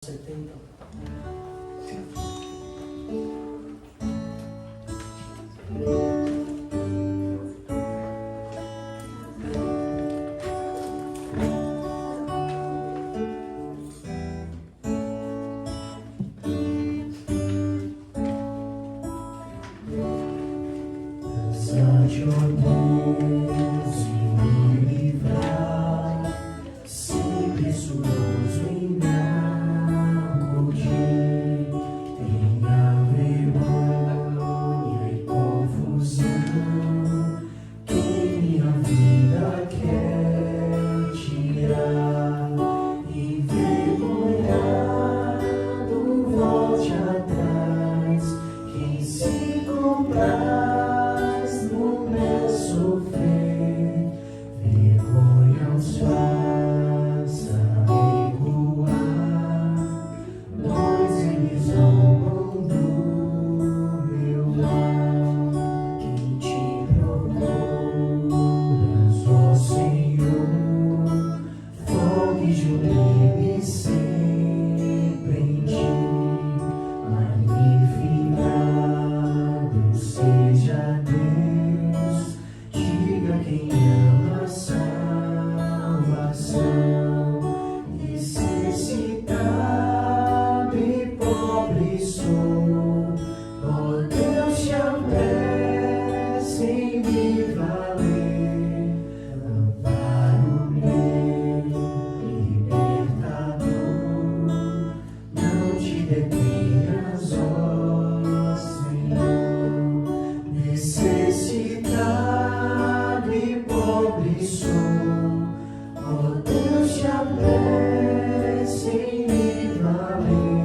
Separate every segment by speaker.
Speaker 1: 70.
Speaker 2: Exalte, ó Deus, e me livrar, sempre suroso em me acudir. Tenha vergonha e confusão, quem minha vida quer tirar. Envergonhado, volte atrás, quem se compraz no meu sofrer, vergonha os faça recuar, pois eles zombam do meu mal. Quem te procuras, ó Senhor, fogue jubile sempre em ti. Magnificado seja Deus, diga quem ama a salvação. Necessitado e pobre sou, ó Deus, te apresso em me valer. Amparo meu, libertador, não te detenhas, ó Senhor. Necessitado e pobre sou, ó Deus, te apresso em me valer.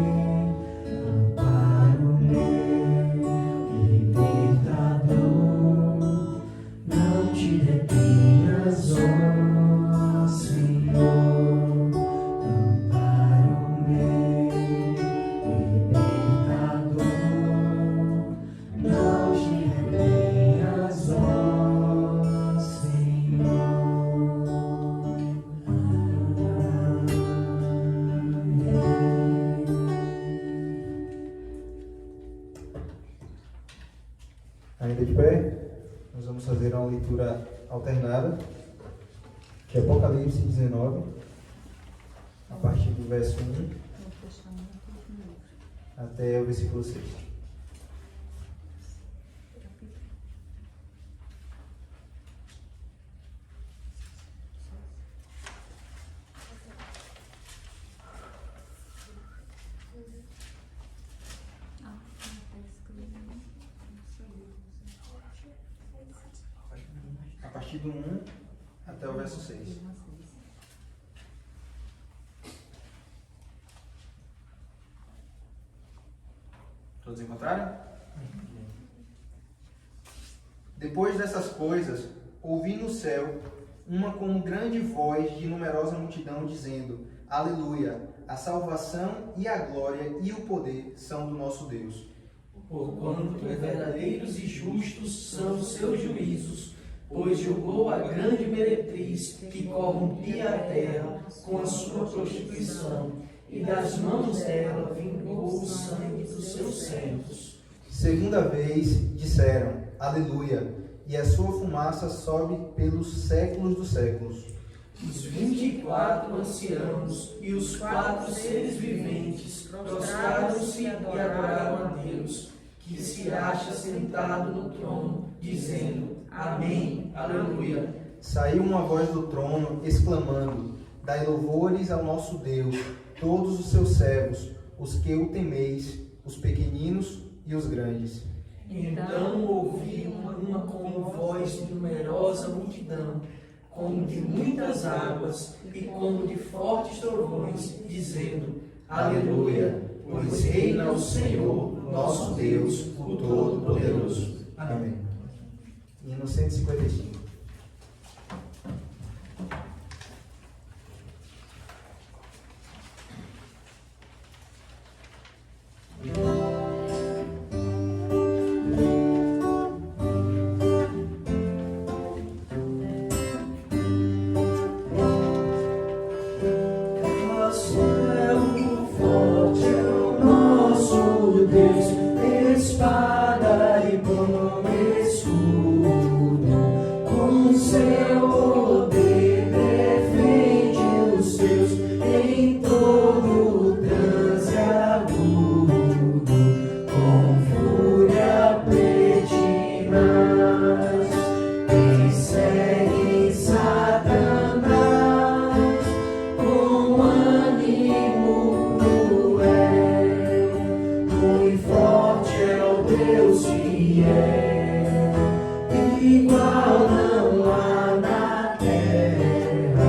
Speaker 2: Amparo meu, libertador, não te detenhas, ó Senhor. Amparo meu, libertador, não te detenhas, ó Senhor.
Speaker 3: Ainda de pé, nós vamos fazer uma leitura alternada de Apocalipse 19, a partir do verso 1 até o versículo 6. A partir do 1 até o verso 6. Todos encontraram? Depois dessas coisas, ouvi no céu uma como grande voz de numerosa multidão dizendo: Aleluia! A salvação e a glória e o poder são do nosso Deus.
Speaker 1: Porquanto verdadeiros e justos são os seus juízos, pois julgou a grande meretriz que corrompia a terra com a sua prostituição, e das mãos dela vingou o sangue dos seus servos.
Speaker 3: Segunda vez disseram: Aleluia! E a sua fumaça sobe pelos séculos dos séculos.
Speaker 1: Os 24 anciãos e os 4 seres viventes prostraram-se e adoraram a Deus, que se acha sentado no trono, dizendo: Amém, Aleluia.
Speaker 3: Saiu uma voz do trono, exclamando: Dai louvores ao nosso Deus, todos os seus servos, os que o temeis, os pequeninos e os grandes.
Speaker 1: Então ouvi uma como voz de numerosa multidão, como de muitas águas e como de fortes trovões, dizendo: Aleluia, pois reina o Senhor, nosso Deus, o Todo-Poderoso.
Speaker 3: Amém. Hino 155.
Speaker 2: Nosso é o fiel, igual não há na terra.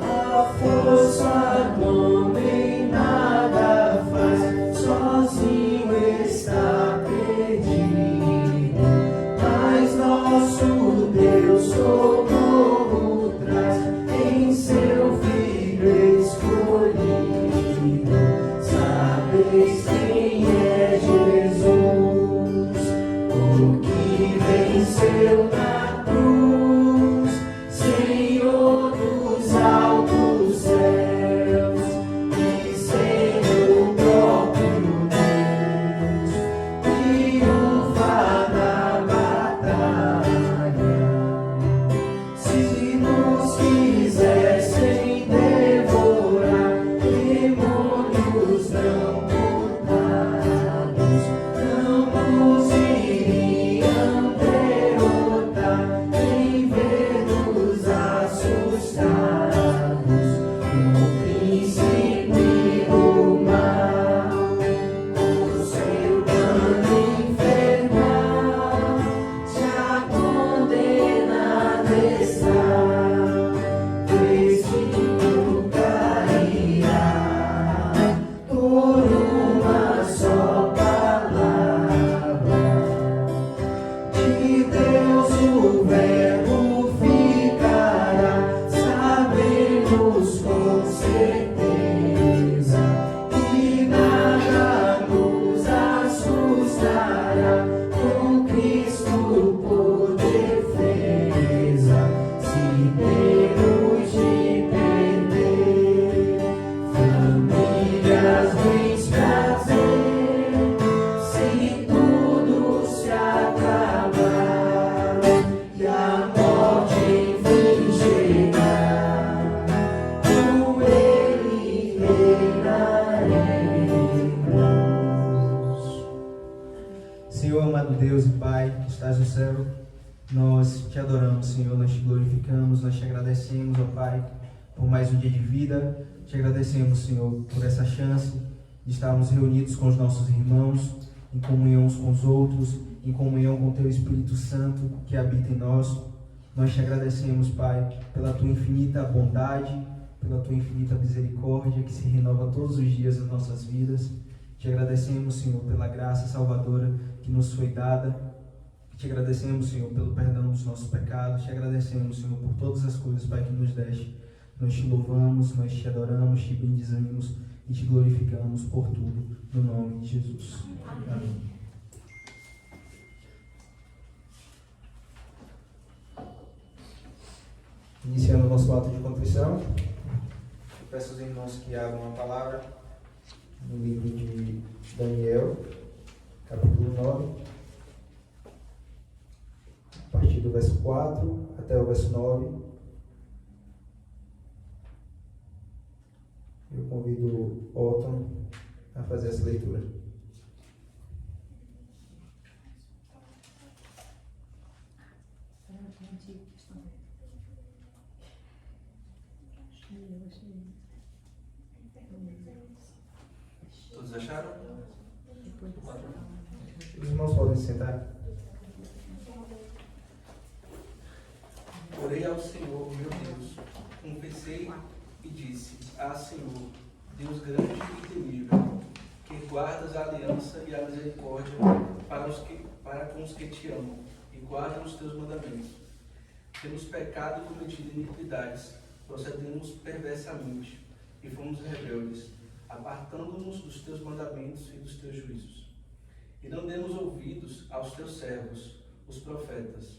Speaker 2: A força do homem nada faz, sozinho está perdido. Mas nosso Deus socorro traz em seu Filho escolhido. Sabeis quem é Jesus, o que venceu na cruz, Senhor dos altos céus e Senhor próprio Deus, triunfa na batalha. Se nos quisessem devorar, demônios não mudados, não nos iriam derrotar, nem ver-nos assustados. O príncipe do mal, o seu plano infernal, já condenado está, vestido cairá por uma só palavra de Deus. O Verbo ficará, sabemos com certeza, e nada nos assustará, com Cristo por defesa. Se temos de perder famílias, bens, prazer, se tudo se acabar e a morte enfim chegar, com Ele reinaremos.
Speaker 3: Senhor, amado Deus e Pai, que estás no céu, nós te adoramos, Senhor, nós te glorificamos, nós te agradecemos, ó Pai, por mais um dia de vida. Te agradecemos, Senhor, por essa chance de estarmos reunidos com os nossos irmãos, em comunhão uns com os outros, em comunhão com o Teu Espírito Santo que habita em nós. Nós te agradecemos, Pai, pela Tua infinita bondade, pela Tua infinita misericórdia que se renova todos os dias nas nossas vidas. Te agradecemos, Senhor, pela graça salvadora que nos foi dada. Te agradecemos, Senhor, pelo perdão dos nossos pecados. Te agradecemos, Senhor, por todas as coisas, Pai, que nos deste. Nós te louvamos, nós te adoramos, te bendizemos e te glorificamos por tudo, no nome de Jesus. Amém. Iniciando o nosso ato de contrição, eu peço aos irmãos que abram a palavra no livro de Daniel, capítulo 9, a partir do verso 4 até o verso 9. Eu convido o Otton a fazer essa leitura.
Speaker 1: Todos acharam?
Speaker 3: Os irmãos podem se sentar.
Speaker 1: Orei ao Senhor, meu Deus, confessei e disse: Ah, Senhor, Deus grande e temível, que guardas a aliança e a misericórdia para com os que te amam e guardam os teus mandamentos. Temos pecado e cometido iniquidades, procedemos perversamente e fomos rebeldes, apartando-nos dos teus mandamentos e dos teus juízos. E não demos ouvidos aos teus servos, os profetas,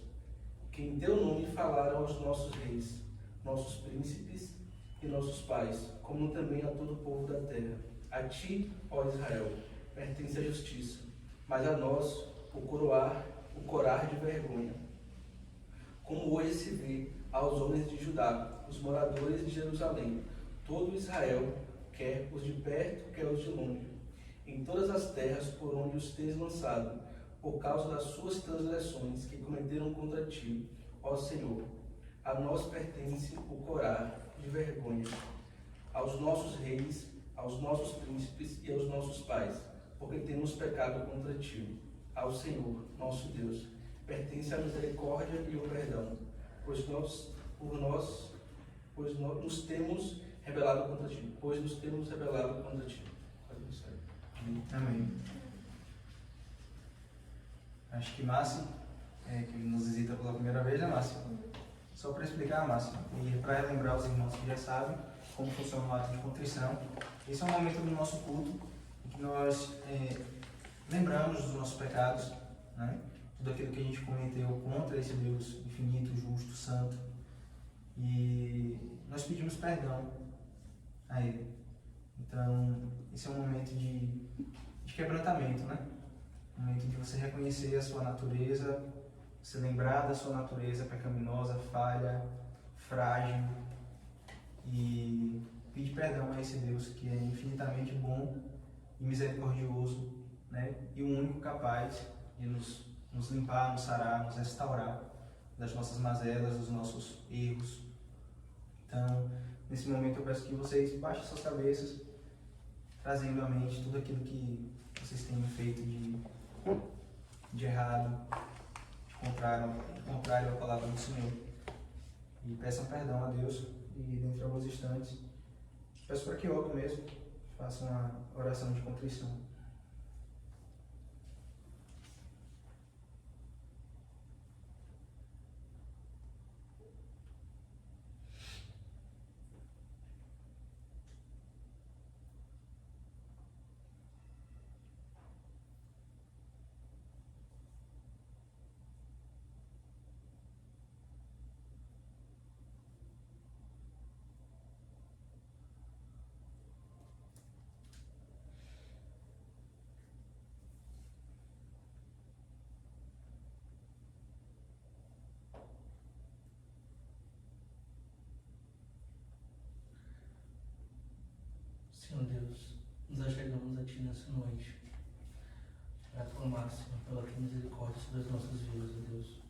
Speaker 1: que em teu nome falaram aos nossos reis, nossos príncipes e nossos pais, como também a todo o povo da terra. A ti, ó Israel, pertence a justiça, mas a nós o corar de vergonha. Como hoje se vê aos homens de Judá, os moradores de Jerusalém, todo Israel, quer os de perto, quer os de longe, em todas as terras por onde os tens lançado, por causa das suas transgressões que cometeram contra ti, ó Senhor. A nós pertence o corar de vergonha, aos nossos reis, aos nossos príncipes e aos nossos pais, porque temos pecado contra ti. ao Senhor, nosso Deus. Pertence a misericórdia e o perdão, pois nós nos temos rebelado contra ti.
Speaker 3: Amém. Acho que Márcio, que nos visita pela primeira vez, né, Márcio? Só para explicar, Márcio, e para relembrar os irmãos que já sabem como funciona o ato de contrição, esse é um momento do nosso culto em que nós lembramos dos nossos pecados, né? Tudo aquilo que a gente cometeu contra esse Deus infinito, justo, santo, e nós pedimos perdão a Ele. Então, esse é um momento de quebrantamento, né? Um momento de você reconhecer a sua natureza, se lembrar da sua natureza pecaminosa, falha, frágil, e pedir perdão a esse Deus que é infinitamente bom e misericordioso, né? E o único capaz de nos limpar, nos sarar, nos restaurar das nossas mazelas, dos nossos erros. Então, nesse momento eu peço que vocês baixem suas cabeças, trazendo à mente tudo aquilo que vocês tenham feito de errado, de contrário à palavra do Senhor. E peçam perdão a Deus. E dentro de alguns instantes, peço para que Otto mesmo faça uma oração de contrição.
Speaker 1: Senhor Deus, nos achegamos a Ti nessa noite para clamar, Senhor, pela Tua misericórdia sobre as nossas vidas, ó Deus.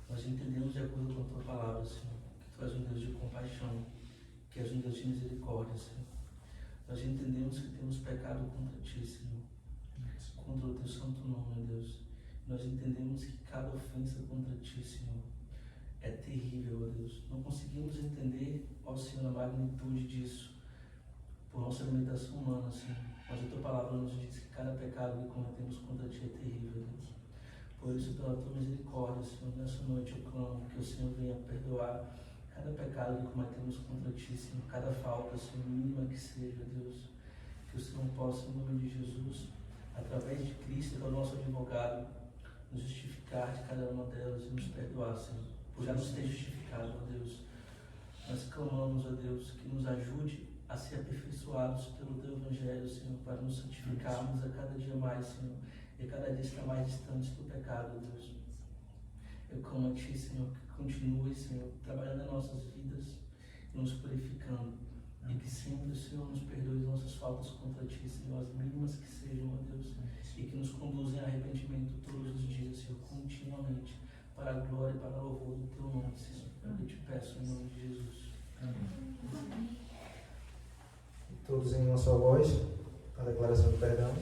Speaker 1: Nós entendemos de acordo com a Tua palavra, Senhor, que Tu és um Deus de compaixão, que és um Deus de misericórdia, Senhor. Nós entendemos que temos pecado contra Ti, Senhor, contra o Teu santo nome, ó Deus. Nós entendemos que cada ofensa contra Ti, Senhor, é terrível, ó Deus. Não conseguimos entender, ó Senhor, a magnitude disso por nossa limitação humana, Senhor. Mas a Tua palavra nos diz que cada pecado que cometemos contra Ti é terrível, Deus. Por isso, pela Tua misericórdia, Senhor, nessa noite eu clamo que o Senhor venha perdoar cada pecado que cometemos contra Ti, Senhor, cada falta, Senhor, mínima que seja, Deus. Que o Senhor possa, em nome de Jesus, através de Cristo, que é o nosso advogado, nos justificar de cada uma delas e nos perdoar, Senhor, por já nos ter justificado, ó Deus. Nós clamamos, ó Deus, que nos ajude a ser aperfeiçoados pelo Teu Evangelho, Senhor, para nos santificarmos a cada dia mais, Senhor, e a cada dia estar mais distantes do pecado, Deus. Eu clamo a Ti, Senhor, que continue, Senhor, trabalhando em nossas vidas e nos purificando, e que sempre, Senhor, nos perdoe as nossas faltas contra Ti, Senhor, as mínimas que sejam, ó Deus, e que nos conduzem a arrependimento todos os dias, Senhor, continuamente, para a glória e para o louvor do Teu nome, Senhor. Eu te peço em nome de Jesus.
Speaker 3: Amém. Todos em uma só voz, a declaração de perdão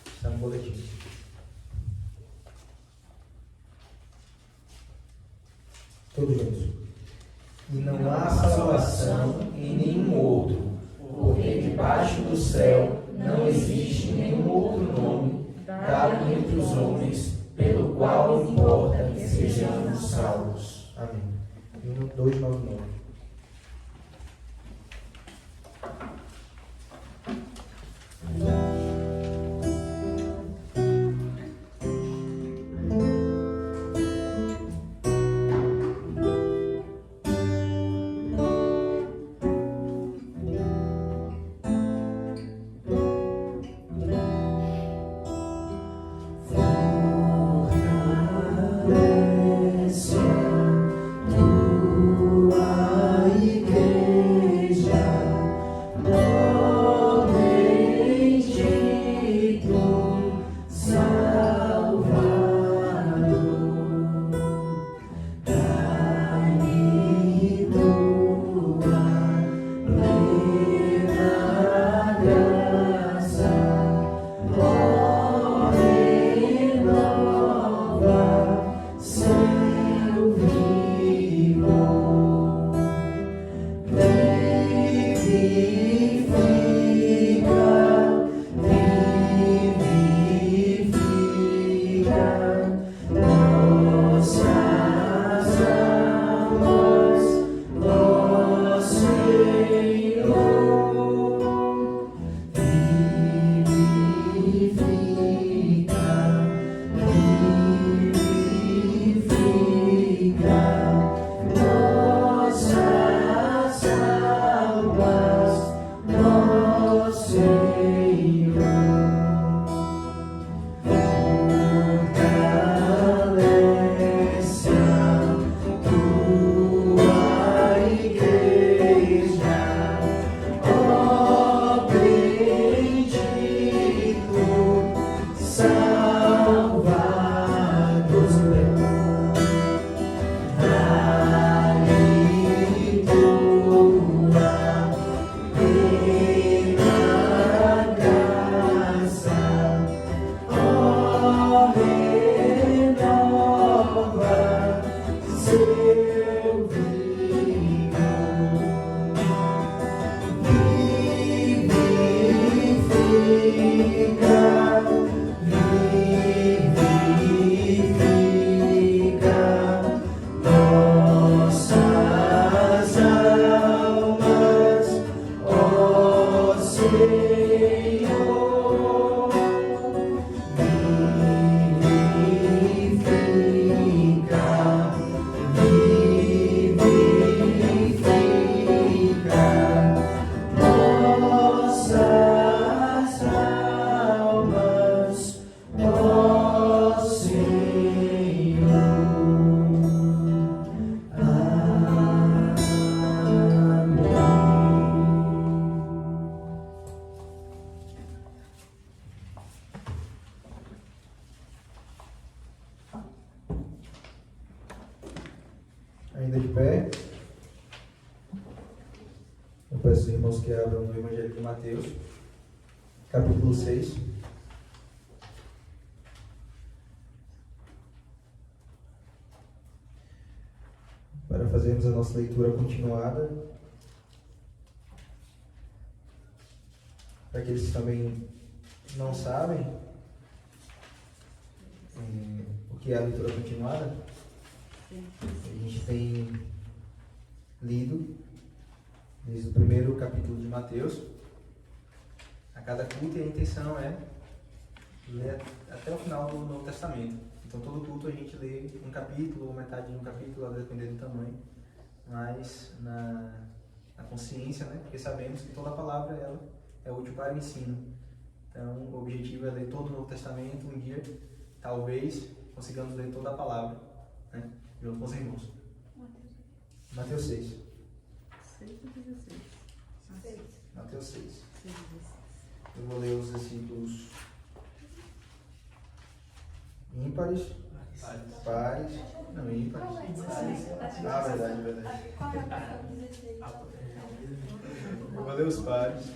Speaker 3: está no boletim. Todos juntos. E não há salvação em nenhum outro, porque debaixo do céu não existe nenhum outro nome dado entre os homens, pelo qual importa que sejamos salvos. Amém. 1299.
Speaker 2: Fortalece a tua
Speaker 3: Ainda de pé. Eu peço aos irmãos que abram no Evangelho de Mateus, capítulo 6. Para fazermos a nossa leitura continuada. Para aqueles que também não sabem o que é a leitura continuada, a gente tem lido desde o primeiro capítulo de Mateus a cada culto, e a intenção é ler até o final do Novo Testamento. Então todo culto a gente lê um capítulo ou metade de um capítulo, a depender do tamanho, mas na consciência, né? Porque sabemos que toda palavra ela é útil para o ensino. Então o objetivo é ler todo o Novo Testamento um dia, talvez consigamos ler toda a palavra, né? Junto com os irmãos. Mateus 6.
Speaker 2: 6 ou 16? 6.
Speaker 3: Mateus 6.
Speaker 2: 6.
Speaker 3: Eu vou ler os versículos ímpares, pares, não, ímpares. Ah, verdade. Eu vou ler os pares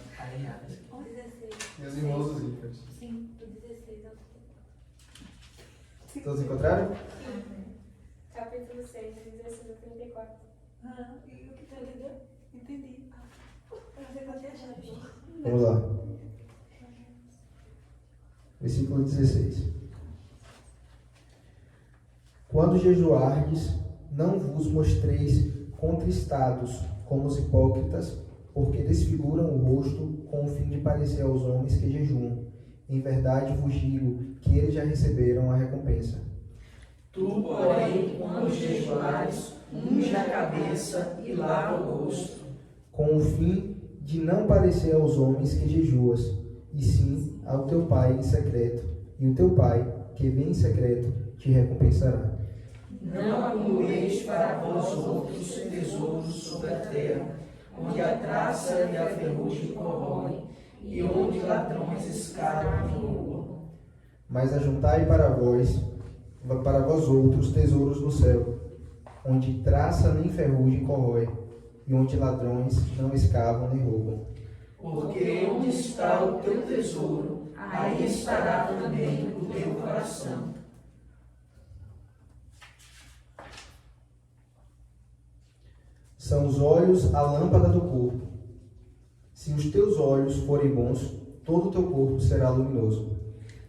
Speaker 3: e os irmãos os ímpares.
Speaker 4: Sim, do 16 ao 30.
Speaker 3: Todos encontraram?
Speaker 4: Capítulo 6, 16 ao 34.
Speaker 2: Ah, e o que tu entendeu? Entendi. Eu vou te achar.
Speaker 3: Vamos lá. Versículo 16. Quando jejuardes, não vos mostreis contristados como os hipócritas, porque desfiguram o rosto com o fim de parecer aos homens que jejuam. Em verdade vos digo que eles já receberam a recompensa.
Speaker 1: Tu, porém, quando jejuares, unge a cabeça e lava o rosto,
Speaker 3: Com o fim de não parecer aos homens que jejuas, e sim ao teu Pai em secreto, e o teu Pai, que vem em secreto, te recompensará.
Speaker 1: não acumuleis para vós outros tesouros sobre a terra, onde a traça e a ferrugem corroem, e onde ladrões escavam e roubam.
Speaker 3: Mas ajuntai para vós outros tesouros no céu, onde traça nem ferrugem corrói, e onde ladrões não escavam nem roubam.
Speaker 1: Porque onde está o teu tesouro, aí estará também o teu coração.
Speaker 3: São os olhos a lâmpada do corpo. Se os teus olhos forem bons, todo o teu corpo será luminoso.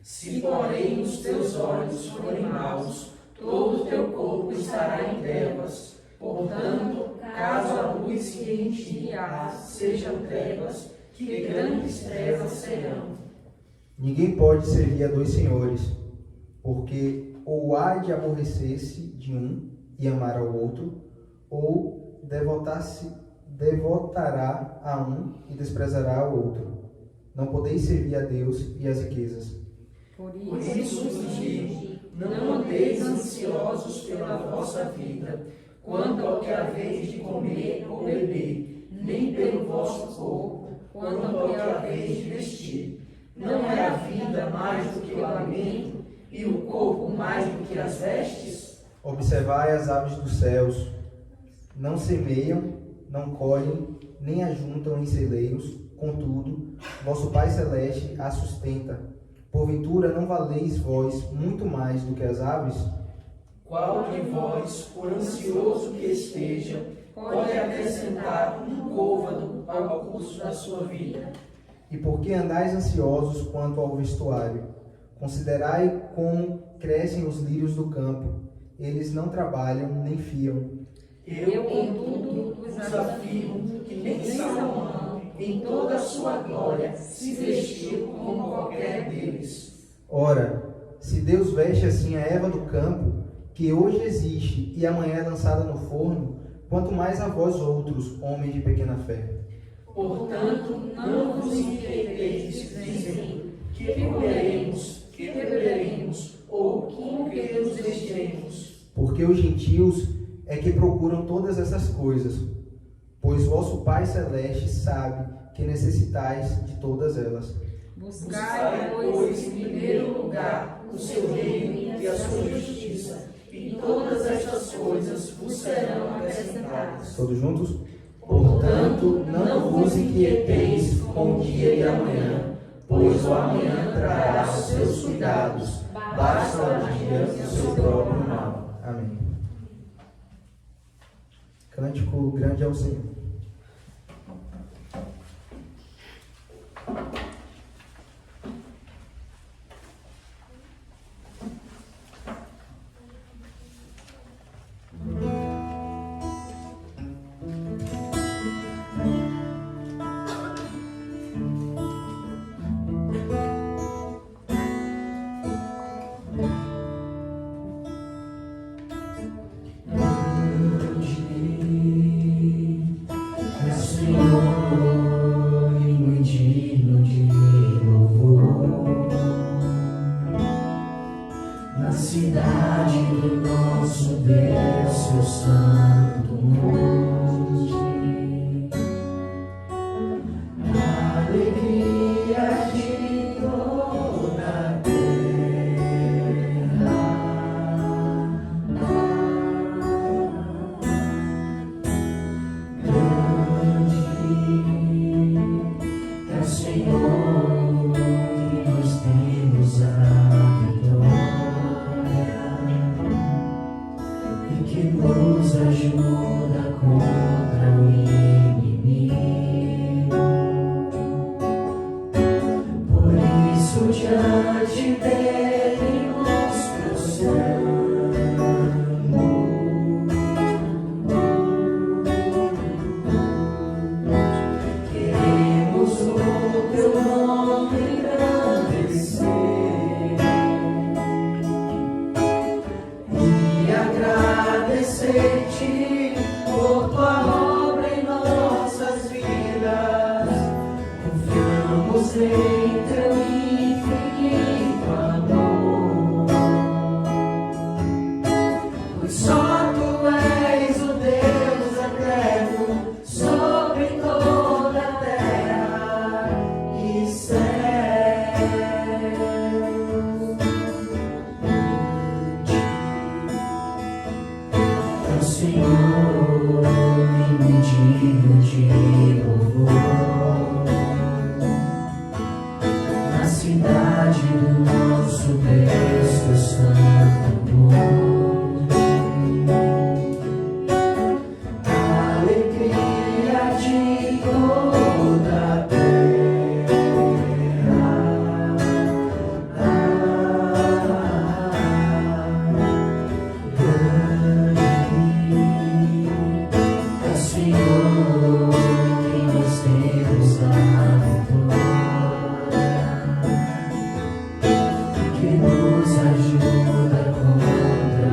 Speaker 1: Se, porém, os teus olhos forem maus, todo o teu corpo estará em trevas. Portanto, caso a luz que em ti há sejam trevas, que grandes trevas serão.
Speaker 3: Ninguém pode servir a dois senhores, porque ou há de aborrecer-se de um e amar ao outro, ou devotará a um e desprezará ao outro. Não podeis servir a Deus e às riquezas.
Speaker 2: Por
Speaker 1: Por isso vos digo, não andeis ansiosos pela vossa vida, quanto ao que haveis de comer ou beber, nem pelo vosso corpo, quanto ao que haveis de vestir. Não é a vida mais do que o alimento, e o corpo mais do que as vestes?
Speaker 3: Observai as aves dos céus, não semeiam, não colhem, nem ajuntam em celeiros, contudo, vosso Pai Celeste as sustenta. Porventura não valeis vós muito mais do que as aves?
Speaker 1: Qual de vós, por ansioso que esteja, pode acrescentar um côvado ao curso da sua vida?
Speaker 3: E por que andais ansiosos quanto ao vestuário? Considerai como crescem os lírios do campo. Eles não trabalham nem fiam.
Speaker 1: Eu, contudo, vos afirmo que nem Salomão, em toda a sua glória, se vestiu como qualquer deles.
Speaker 3: Ora, se Deus veste assim a erva do campo, que hoje existe e amanhã é lançada no forno, quanto mais a vós outros, homens de pequena fé.
Speaker 1: Portanto, não vos inquieteis dizendo, que comeremos, que beberemos, ou com que nos vestiremos.
Speaker 3: Porque os gentios é que procuram todas essas coisas, pois vosso Pai Celeste sabe que necessitais de todas elas.
Speaker 1: Buscai, pois, em primeiro lugar o seu reino e a sua justiça, e todas estas coisas vos serão acrescentadas.
Speaker 3: Todos juntos?
Speaker 1: Portanto, não vos inquieteis com o dia de amanhã, pois o amanhã trará os seus cuidados, basta ao dia o seu próprio mal.
Speaker 3: Amém. Cântico grande ao Senhor.
Speaker 1: Que nos ajuda contra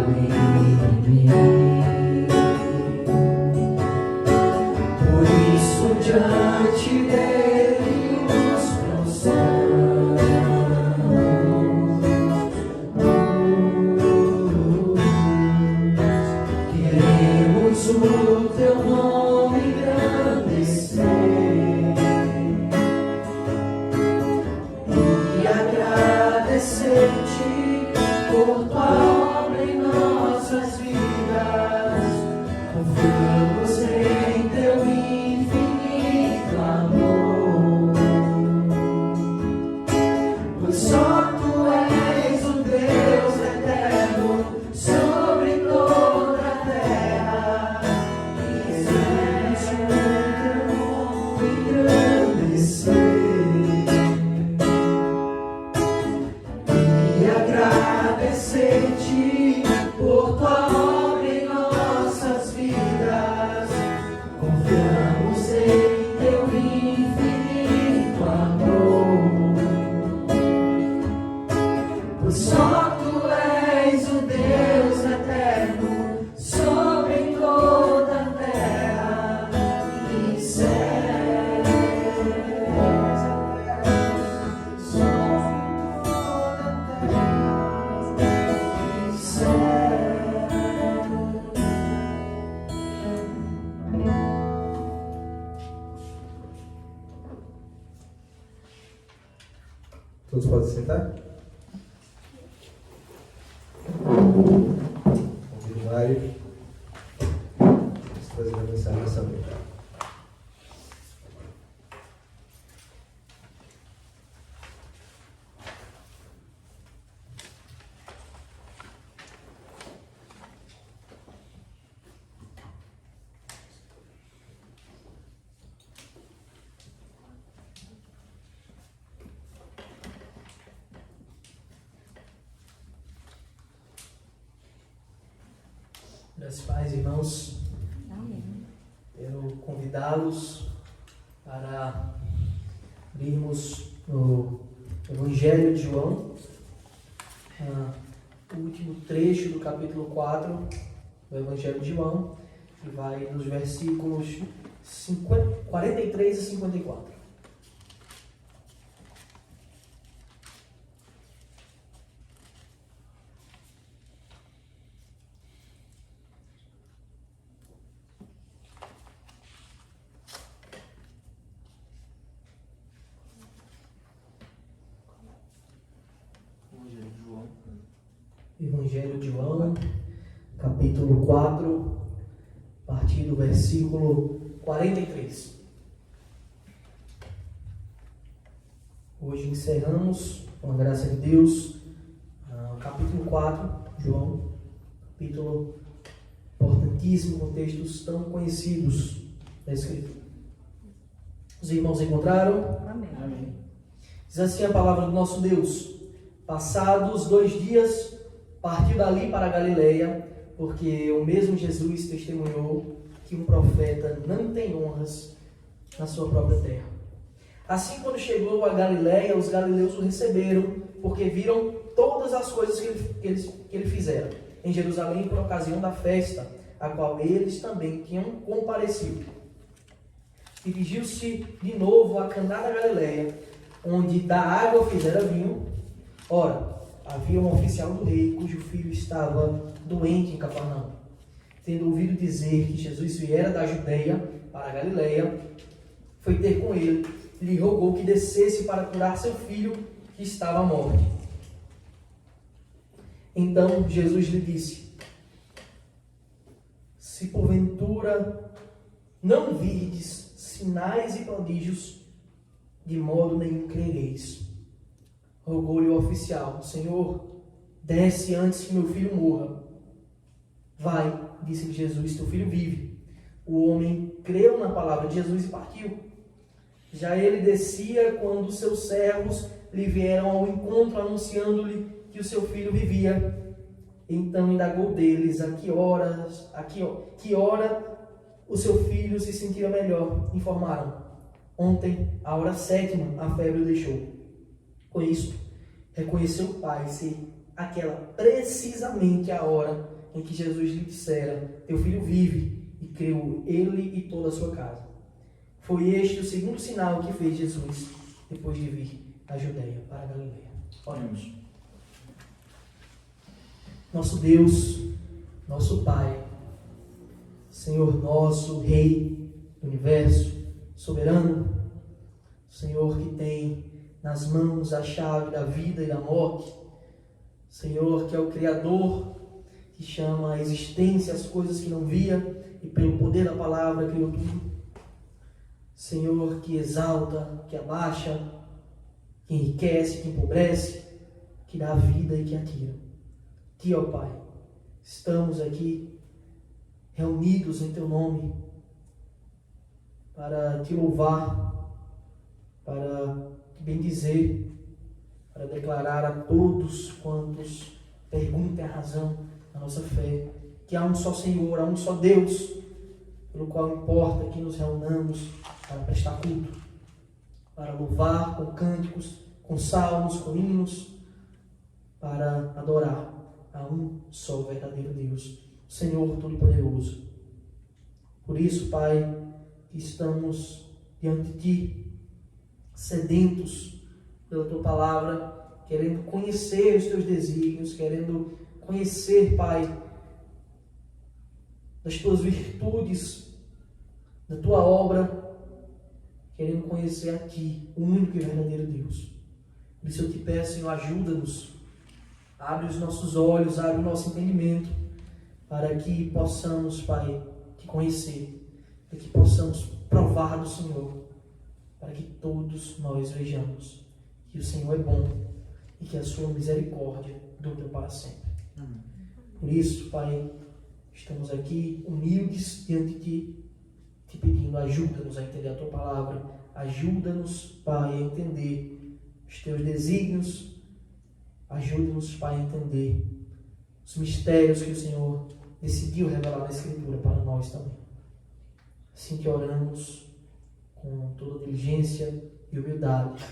Speaker 3: Todos podem sentar? Convido o Mário a trazer a mensagem dessa noite.
Speaker 1: Graças pais, irmãos,
Speaker 2: Amém.
Speaker 1: quero convidá-los para abrirmos no Evangelho de João, o último trecho do capítulo 4 do Evangelho de João, que vai dos versículos 43 a 54. Evangelho de João, capítulo 4, a partir do versículo 43. Hoje encerramos, com a graça de Deus, o capítulo 4, João, capítulo importantíssimo, com textos tão conhecidos da Escritura. Os irmãos encontraram?
Speaker 2: Amém.
Speaker 1: Diz assim a palavra do nosso Deus: passados 2 dias, partiu dali para a Galileia, porque o mesmo Jesus testemunhou que um profeta não tem honras na sua própria terra. Assim, quando chegou a Galileia, os galileus o receberam, porque viram todas as coisas que ele fizera em Jerusalém por ocasião da festa, a qual eles também tinham comparecido. Dirigiu-se de novo a Caná da Galileia, onde da água fizera vinho. Ora, havia um oficial do rei, cujo filho estava doente em Cafarnaum. Tendo ouvido dizer que Jesus viera da Judeia para a Galileia, foi ter com ele e lhe rogou que descesse para curar seu filho, que estava à morte. Então Jesus lhe disse: se porventura não virdes sinais e prodígios, de modo nenhum crereis. Rogou-lhe o oficial: Senhor, desce antes que meu filho morra. Vai, disse-lhe Jesus, teu filho vive. O homem creu na palavra de Jesus e partiu. Já ele descia quando seus servos lhe vieram ao encontro, anunciando-lhe que o seu filho vivia. Então indagou deles a que hora o seu filho se sentira melhor. Informaram: ontem, à hora 7ª, a febre o deixou. Com isso, reconheceu o pai ser aquela precisamente a hora em que Jesus lhe dissera: teu filho vive, e creu ele e toda a sua casa. Foi este o segundo sinal que fez Jesus depois de vir da Judeia para a Galileia. Oremos. Nosso Deus, nosso Pai, Senhor nosso, Rei do Universo, soberano, Senhor que tem nas mãos a chave da vida e da morte, Senhor que é o Criador, que chama a existência as coisas que não via e pelo poder da palavra criou tudo. Senhor que exalta, que abaixa, que enriquece, que empobrece, que dá vida e que atira. Ti, ó Pai, estamos aqui reunidos em Teu nome para Te louvar, para Te bendizer, para declarar a todos quantos perguntem a razão da nossa fé, que há um só Senhor, há um só Deus, pelo qual importa que nos reunamos para prestar culto, para louvar com cânticos, com salmos, com hinos, para adorar a um só verdadeiro Deus, o Senhor Todo-Poderoso. Por isso, Pai, estamos diante de Ti, sedentos pela Tua palavra, querendo conhecer os Teus desígnios, querendo conhecer, Pai, das Tuas virtudes, da Tua obra, querendo conhecer a Ti, o único e verdadeiro Deus. Por isso eu te peço, Senhor, ajuda-nos. Abre os nossos olhos, abre o nosso entendimento, para que possamos, Pai, te conhecer, para que possamos provar do Senhor, para que todos nós vejamos que o Senhor é bom e que a sua misericórdia dura para sempre. Por isso, Pai, estamos aqui humildes diante de Ti, te pedindo, ajuda-nos a entender a Tua palavra, ajuda-nos, Pai, a entender os Teus desígnios, ajuda-nos, Pai, a entender os mistérios que o Senhor decidiu revelar na Escritura para nós também. Assim que oramos com toda diligência e humildade,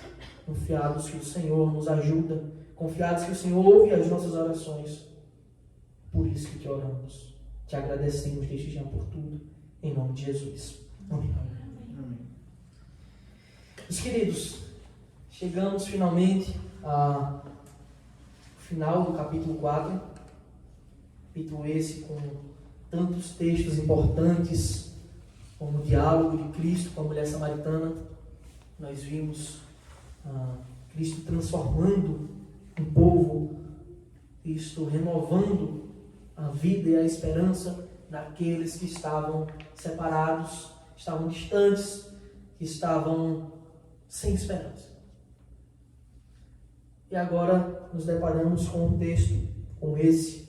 Speaker 1: confiados que o Senhor nos ajuda, confiados que o Senhor ouve as nossas orações. Por isso que te oramos. Te agradecemos desde já por tudo. Em nome de Jesus. Amém.
Speaker 3: Amém.
Speaker 1: Meus queridos, chegamos finalmente ao final do capítulo 4. Capítulo esse com tantos textos importantes, como o diálogo de Cristo com a mulher samaritana. Nós vimos Cristo transformando um povo, Cristo renovando a vida e a esperança daqueles que estavam separados, estavam distantes, que estavam sem esperança. E agora nos deparamos com um texto como esse,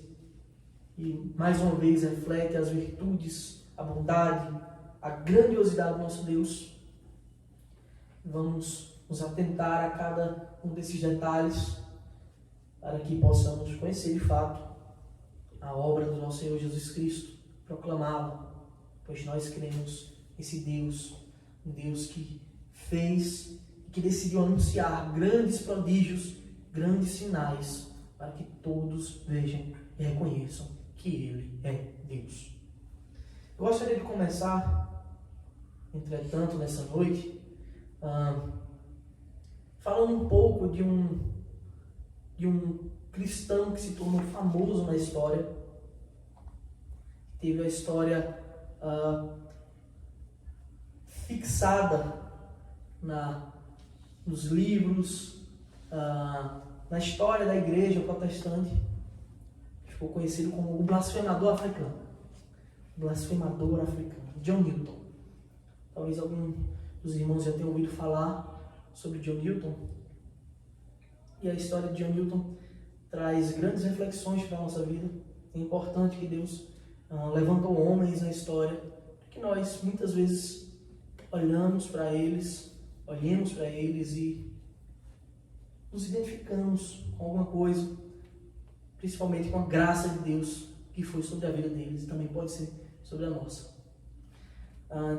Speaker 1: e mais uma vez reflete as virtudes, a bondade, a grandiosidade do nosso Deus. Vamos nos atentar a cada um desses detalhes para que possamos conhecer de fato a obra do nosso Senhor Jesus Cristo, proclamá-la, pois nós cremos nesse Deus, um Deus que fez e que decidiu anunciar grandes prodígios, grandes sinais, para que todos vejam e reconheçam que Ele é Deus. Eu gostaria de começar, entretanto, nessa noite, falando um pouco de um cristão que se tornou famoso na história. Teve a história fixada nos livros, na história da igreja protestante. Ficou conhecido como o blasfemador africano. Blasfemador africano, John Newton. Talvez algum dos irmãos já tenham ouvido falar sobre John Newton. E a história de John Newton traz grandes reflexões para a nossa vida. É importante que Deus levantou homens na história, que nós muitas vezes olhemos para eles e nos identificamos com alguma coisa, principalmente com a graça de Deus que foi sobre a vida deles e também pode ser sobre a nossa.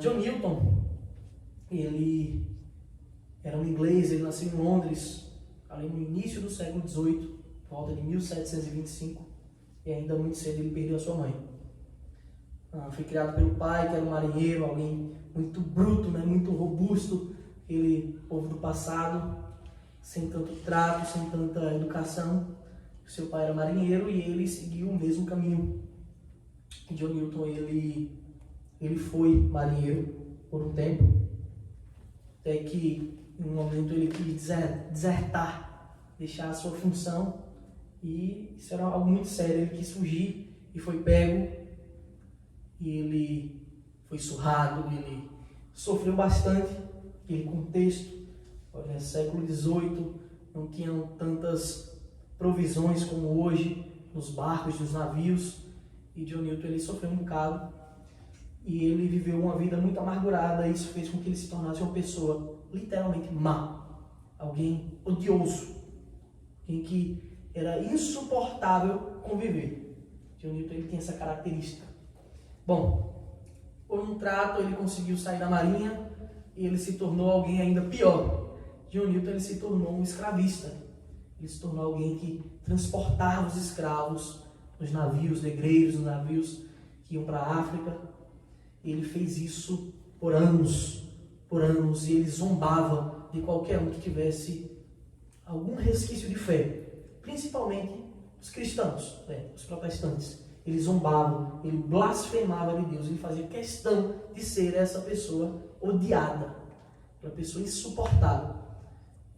Speaker 1: John Newton, ele era um inglês, ele nasceu em Londres, ali no início do século XVIII, por volta de 1725, e ainda muito cedo ele perdeu a sua mãe. Foi criado pelo pai, que era um marinheiro, alguém muito bruto, muito robusto, aquele povo do passado, sem tanto trato, sem tanta educação. Seu pai era marinheiro e ele seguiu o mesmo caminho. John Newton, ele foi marinheiro por um tempo, até que em um momento ele quis desertar, deixar a sua função, e isso era algo muito sério. Ele quis fugir e foi pego, e ele foi surrado, ele sofreu bastante. Aquele contexto, olha, século XVIII, não tinham tantas provisões como hoje nos barcos, nos navios, e John Newton ele sofreu um bocado, e ele viveu uma vida muito amargurada. Isso fez com que ele se tornasse uma pessoa literalmente má, alguém odioso, alguém que era insuportável conviver. John Newton ele tem essa característica. Bom, por um trato ele conseguiu sair da marinha e ele se tornou alguém ainda pior. John Newton ele se tornou um escravista. Ele se tornou alguém que transportava os escravos nos navios negreiros, nos navios que iam para a África. Ele fez isso por anos, e ele zombava de qualquer um que tivesse algum resquício de fé, principalmente os cristãos, os protestantes. Ele zombava, ele blasfemava de Deus, ele fazia questão de ser essa pessoa odiada, uma pessoa insuportável.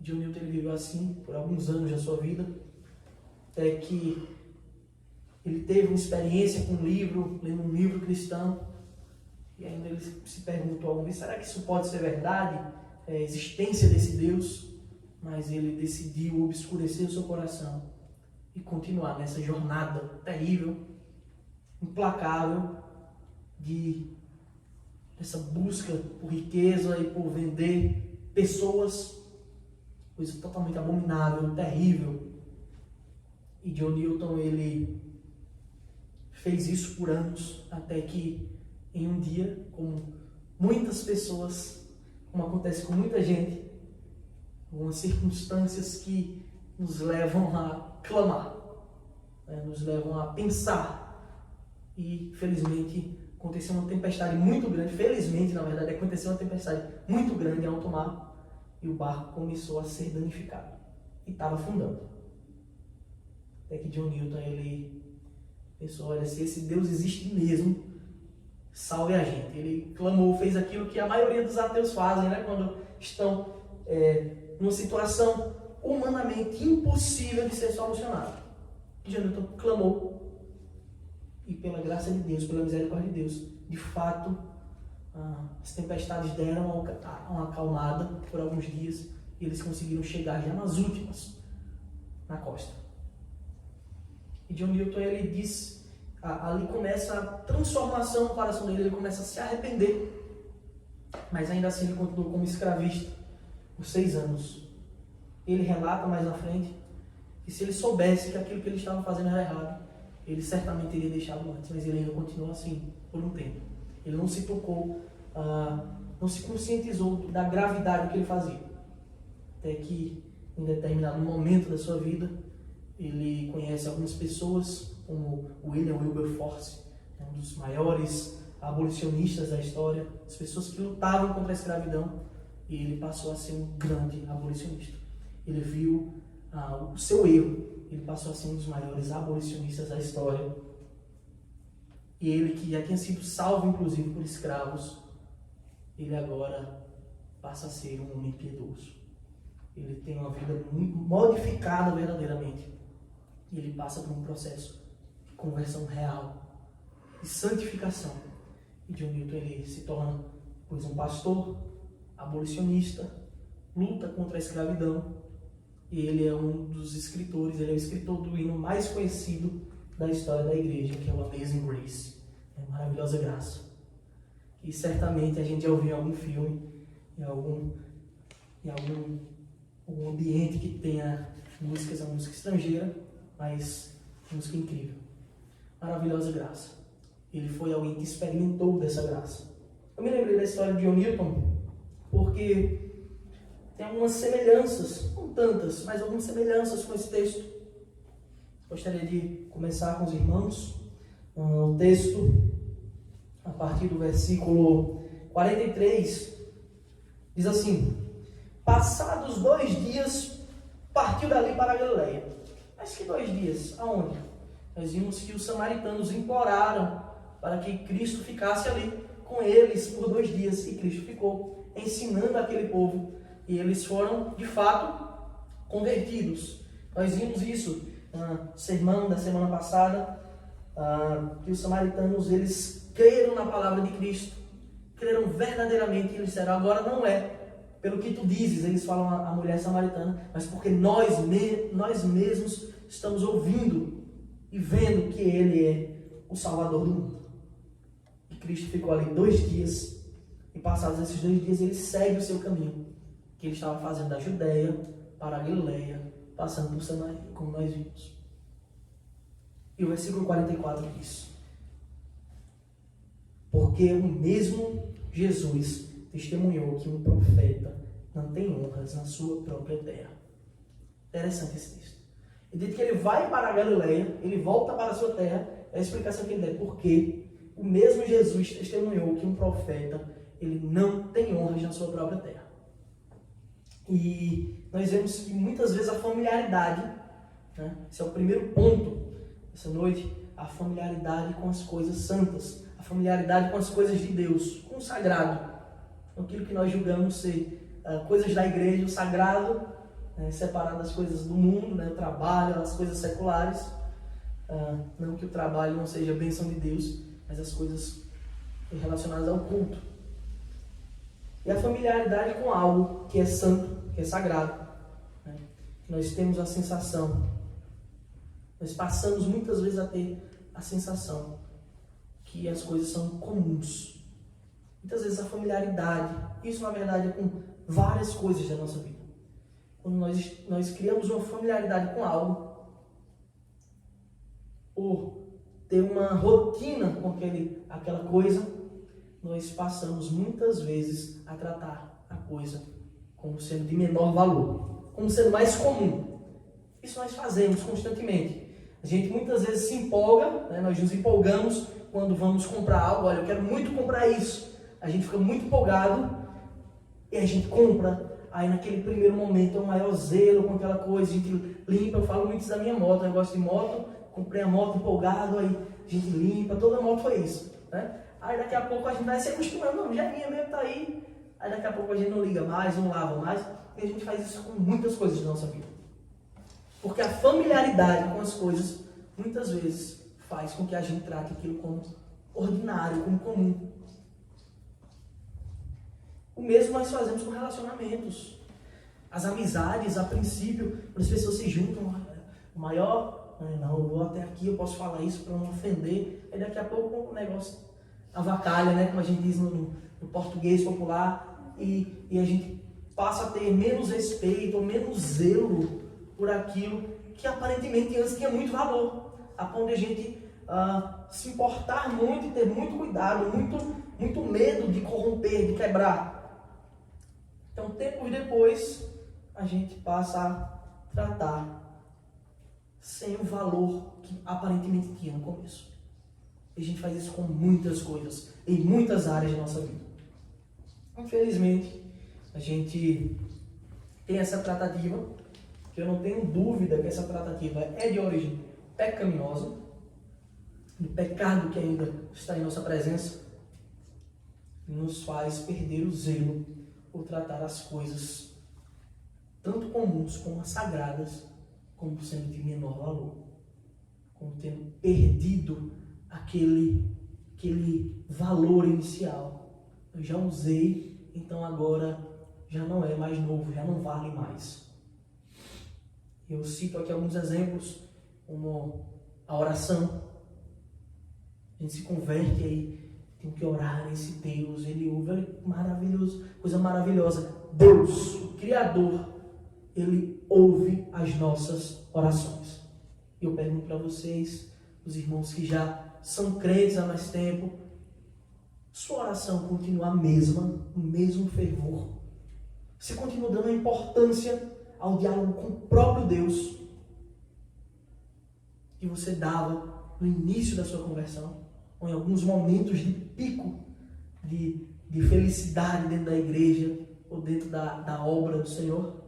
Speaker 1: John Newton ele viveu assim por alguns anos da sua vida, até que ele teve uma experiência com um livro, lendo um livro cristão, e ainda ele se perguntou alguma vez, será que isso pode ser verdade? A existência desse Deus? Mas ele decidiu obscurecer o seu coração e continuar nessa jornada terrível, implacável, dessa busca por riqueza e por vender pessoas, coisa totalmente abominável, terrível. E John Newton, ele fez isso por anos, até que em um dia, como muitas pessoas, como acontece com muita gente, algumas circunstâncias que nos levam a clamar, nos levam a pensar. E felizmente aconteceu uma tempestade muito grande, felizmente na verdade aconteceu uma tempestade muito grande em alto mar, e o barco começou a ser danificado e estava afundando. Até que John Newton ele pensou, olha, se esse Deus existe mesmo, salve a gente. Ele clamou, fez aquilo que a maioria dos ateus fazem, né? Quando estão numa situação humanamente impossível de ser solucionada. John Newton clamou, e pela graça de Deus, pela misericórdia de Deus, de fato, as tempestades deram uma acalmada por alguns dias, e eles conseguiram chegar já nas últimas, na costa. E John Newton, ele disse, ali começa a transformação no coração dele, ele começa a se arrepender, mas ainda assim ele continuou como escravista por 6 anos. Ele relata mais na frente que se ele soubesse que aquilo que ele estava fazendo era errado, ele certamente teria deixado antes, mas ele ainda continuou assim por um tempo. Ele não se tocou, não se conscientizou da gravidade do que ele fazia. Até que, em determinado momento da sua vida, ele conhece algumas pessoas, como William Wilberforce, um dos maiores abolicionistas da história, as pessoas que lutavam contra a escravidão, e ele passou a ser um grande abolicionista. Ele viu o seu erro, ele passou a ser um dos maiores abolicionistas da história. E ele, que já tinha sido salvo, inclusive, por escravos, ele agora passa a ser um homem piedoso. Ele tem uma vida muito modificada verdadeiramente. E ele passa por um processo de conversão real, de santificação. E John Newton, ele se torna, pois, um pastor, abolicionista, luta contra a escravidão. E ele é um dos escritores, ele é o escritor do hino mais conhecido da história da igreja, que é o Amazing Grace, Maravilhosa Graça. E certamente a gente já ouviu em algum filme, em algum ambiente que tenha música estrangeira, mas música incrível. Maravilhosa Graça. Ele foi alguém que experimentou dessa graça. Eu me lembrei da história de John Newton, porque tem algumas semelhanças, não tantas, mas algumas semelhanças com esse texto. Gostaria de começar com os irmãos. O texto, a partir do versículo 43, diz assim: passados 2 dias, partiu dali para a Galileia. Mas que 2 dias? Aonde? Nós vimos que os samaritanos imploraram para que Cristo ficasse ali com eles por 2 dias, e Cristo ficou ensinando aquele povo. E eles foram, de fato, convertidos. Nós vimos isso no sermão da semana passada, que os samaritanos, eles creram na palavra de Cristo, creram verdadeiramente, e eles disseram, agora não é pelo que tu dizes, eles falam à mulher samaritana, mas porque nós mesmos estamos ouvindo e vendo que Ele é o Salvador do mundo. E Cristo ficou ali 2 dias, e passados esses 2 dias, ele segue o seu caminho, que ele estava fazendo da Judeia para a Galileia, passando por Samaria, como nós vimos. E o versículo 44 diz: porque o mesmo Jesus testemunhou que um profeta não tem honras na sua própria terra. Interessante esse texto. Ele diz que ele vai para a Galileia, ele volta para a sua terra. É a explicação que ele dá, porque o mesmo Jesus testemunhou que um profeta ele não tem honras na sua própria terra. E nós vemos que muitas vezes a familiaridade, esse é o primeiro ponto essa noite, a familiaridade com as coisas santas, a familiaridade com as coisas de Deus, com o sagrado, aquilo que nós julgamos ser coisas da igreja, o sagrado né, separar das coisas do mundo, né, o trabalho, as coisas seculares. Não que o trabalho não seja bênção de Deus, mas as coisas relacionadas ao culto. E a familiaridade com algo que é santo, que é sagrado. Né? Nós temos a sensação, nós passamos muitas vezes a ter a sensação que as coisas são comuns. Muitas vezes a familiaridade, isso na verdade é com várias coisas da nossa vida. Quando nós criamos uma familiaridade com algo, ou ter uma rotina com aquela coisa, nós passamos muitas vezes a tratar a coisa como sendo de menor valor, como sendo mais comum. Isso nós fazemos constantemente. A gente muitas vezes se empolga, né? Nós nos empolgamos quando vamos comprar algo. Olha, eu quero muito comprar isso. A gente fica muito empolgado e a gente compra. Aí naquele primeiro momento é o maior zelo com aquela coisa, a gente limpa. Eu falo muito isso da minha moto, eu gosto de moto, comprei a moto empolgado, aí a gente limpa, toda moto foi isso, né? Aí daqui a pouco a gente vai se acostumando, não, já é minha mesmo, tá aí. Aí daqui a pouco a gente não liga mais, não lava mais, e a gente faz isso com muitas coisas da nossa vida. Porque a familiaridade com as coisas, muitas vezes, faz com que a gente trate aquilo como ordinário, como comum. O mesmo nós fazemos com relacionamentos. As amizades, a princípio, quando as pessoas se juntam, o maior, não, eu vou até aqui, eu posso falar isso para não ofender. Aí daqui a pouco o negócio avacalha, né, como a gente diz no português popular, e a gente passa a ter menos respeito ou menos zelo por aquilo que aparentemente antes tinha muito valor, a ponto de a gente se importar muito e ter muito cuidado, muito medo de corromper, de quebrar. Então, tempos depois, a gente passa a tratar sem o valor que aparentemente tinha no começo. E a gente faz isso com muitas coisas, em muitas áreas da nossa vida. Infelizmente, a gente tem essa tratativa, que eu não tenho dúvida que essa tratativa é de origem pecaminosa, do pecado que ainda está em nossa presença, e nos faz perder o zelo por tratar as coisas, tanto comuns como as sagradas, como sendo de menor valor, como tendo perdido aquele valor inicial. Eu já usei, então agora já não é mais novo, já não vale mais. Eu cito aqui alguns exemplos, como a oração. A gente se converte aí, tem que orar nesse Deus, Ele ouve, olha que maravilhoso, coisa maravilhosa. Deus, o Criador, Ele ouve as nossas orações. E eu pergunto para vocês, os irmãos que já são crentes há mais tempo, sua oração continua a mesma, o mesmo fervor? Você continua dando a importância ao diálogo com o próprio Deus que você dava no início da sua conversão, ou em alguns momentos de pico de felicidade dentro da igreja ou dentro da obra do Senhor?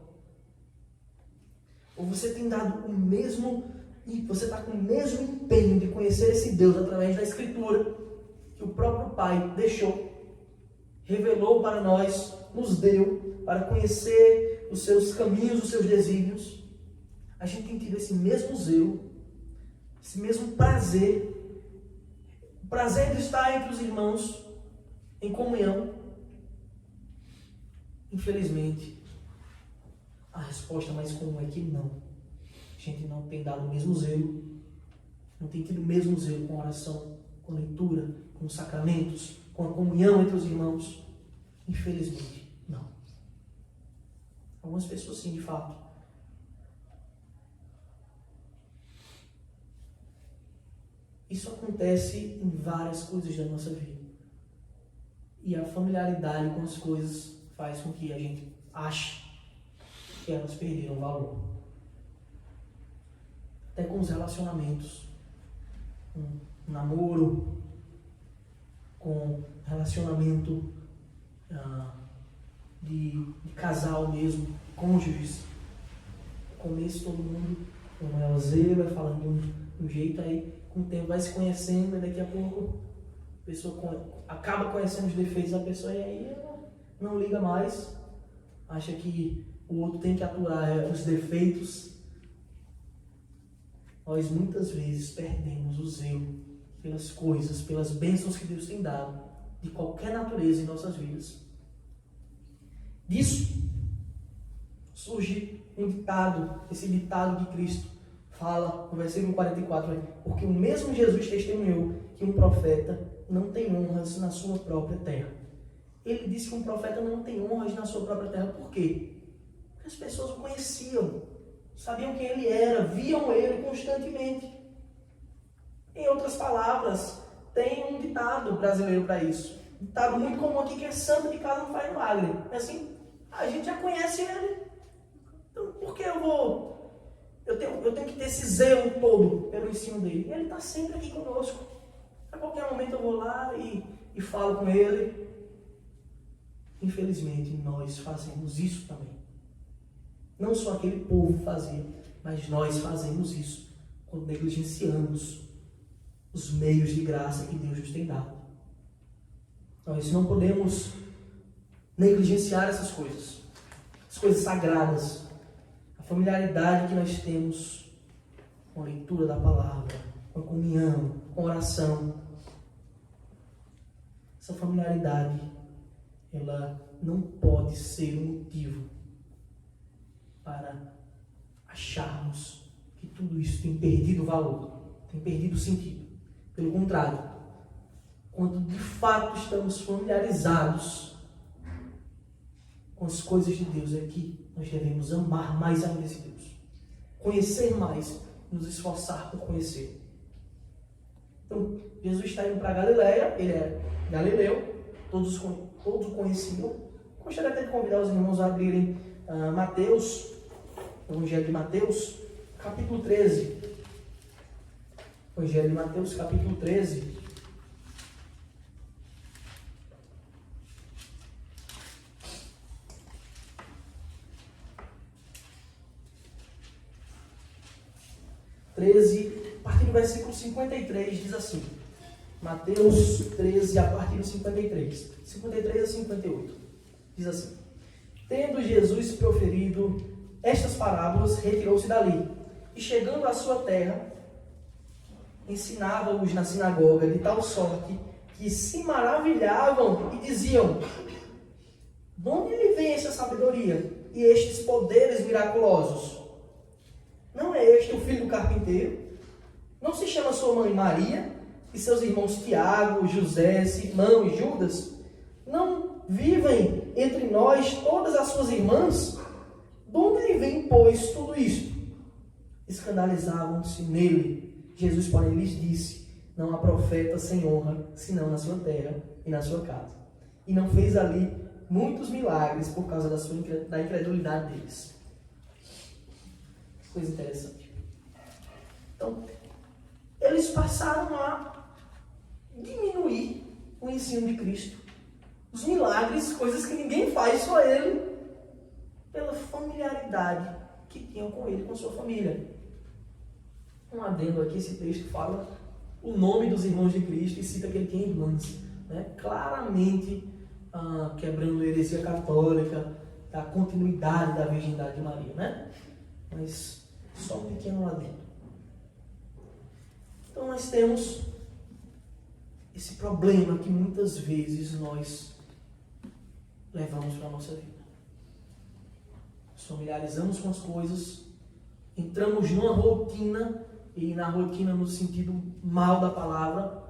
Speaker 1: Ou você tem dado o mesmo, e você está com o mesmo empenho de conhecer esse Deus através da Escritura que o próprio Pai deixou, revelou para nós, nos deu para conhecer os seus caminhos, os seus desígnios? A gente tem tido esse mesmo zelo, esse mesmo prazer, o prazer de estar entre os irmãos em comunhão? Infelizmente, a resposta mais comum é que não. A gente não tem dado o mesmo zelo, não tem tido o mesmo zelo com a oração, com a leitura, com os sacramentos, com a comunhão entre os irmãos. Infelizmente, não. Algumas pessoas sim, de fato. Isso acontece em várias coisas da nossa vida. E a familiaridade com as coisas faz com que a gente ache que elas perderam valor. Até com os relacionamentos. Um namoro, com relacionamento de casal mesmo, cônjuges. No começo todo mundo é o zelo, é falando de um jeito, aí com o tempo vai se conhecendo, e daqui a pouco a pessoa acaba conhecendo os defeitos da pessoa e aí ela não liga mais, acha que o outro tem que aturar os defeitos, nós muitas vezes perdemos o zelo pelas coisas, pelas bênçãos que Deus tem dado, de qualquer natureza em nossas vidas. Disso surge um ditado, esse ditado de Cristo fala no versículo 44, porque o mesmo Jesus testemunhou que um profeta não tem honras na sua própria terra. Ele disse que um profeta não tem honras na sua própria terra. Por quê? Porque as pessoas o conheciam, sabiam quem ele era, viam ele constantemente. Em outras palavras, tem um ditado brasileiro para isso. Um ditado muito comum aqui, que é santo de casa não faz milagre. É assim, a gente já conhece ele. Então, por que eu tenho que ter esse zelo todo pelo ensino dele? Ele está sempre aqui conosco. A qualquer momento eu vou lá e falo com ele. Infelizmente, nós fazemos isso também. Não só aquele povo fazia, mas nós fazemos isso quando negligenciamos os meios de graça que Deus nos tem dado. Nós não podemos negligenciar essas coisas, as coisas sagradas, a familiaridade que nós temos com a leitura da palavra, com a comunhão, com a oração. Essa familiaridade, ela não pode ser um motivo para acharmos que tudo isso tem perdido valor, tem perdido sentido. Pelo contrário, quando de fato estamos familiarizados com as coisas de Deus, é que nós devemos amar mais ainda esse Deus, conhecer mais, nos esforçar por conhecer. Então, Jesus está indo para Galileia, ele é galileu, todos o conheciam. Gostaria até de convidar os irmãos a abrirem Mateus, o Evangelho de Mateus, capítulo 13. Evangelho de Mateus, capítulo 13. A partir do versículo 53, diz assim. Mateus 13, a partir do 53. 53 a 58. Diz assim: Tendo Jesus proferido estas parábolas, retirou-se dali. E chegando à sua terra, ensinava-os na sinagoga de tal sorte que se maravilhavam e diziam: de onde lhe vem essa sabedoria e estes poderes miraculosos? Não é este o filho do carpinteiro? Não se chama sua mãe Maria e seus irmãos Tiago, José, Simão e Judas? Não vivem entre nós todas as suas irmãs? De onde lhe vem, pois, tudo isto? Escandalizavam-se nele. Jesus, porém, lhes disse: não há profeta sem honra, senão na sua terra e na sua casa. E não fez ali muitos milagres por causa da incredulidade deles. Coisa interessante. Então, eles passaram a diminuir o ensino de Cristo. Os milagres, coisas que ninguém faz, só ele, pela familiaridade que tinham com ele, com sua família. Um adendo aqui, esse texto fala o nome dos irmãos de Cristo e cita que ele tinha irmãs, né? Claramente quebrando a heresia católica, a continuidade da virgindade de Maria, né? Mas só um pequeno adendo. Então nós temos esse problema que muitas vezes nós levamos para a nossa vida. Nos familiarizamos com as coisas, entramos numa rotina, e na rotina no sentido mal da palavra,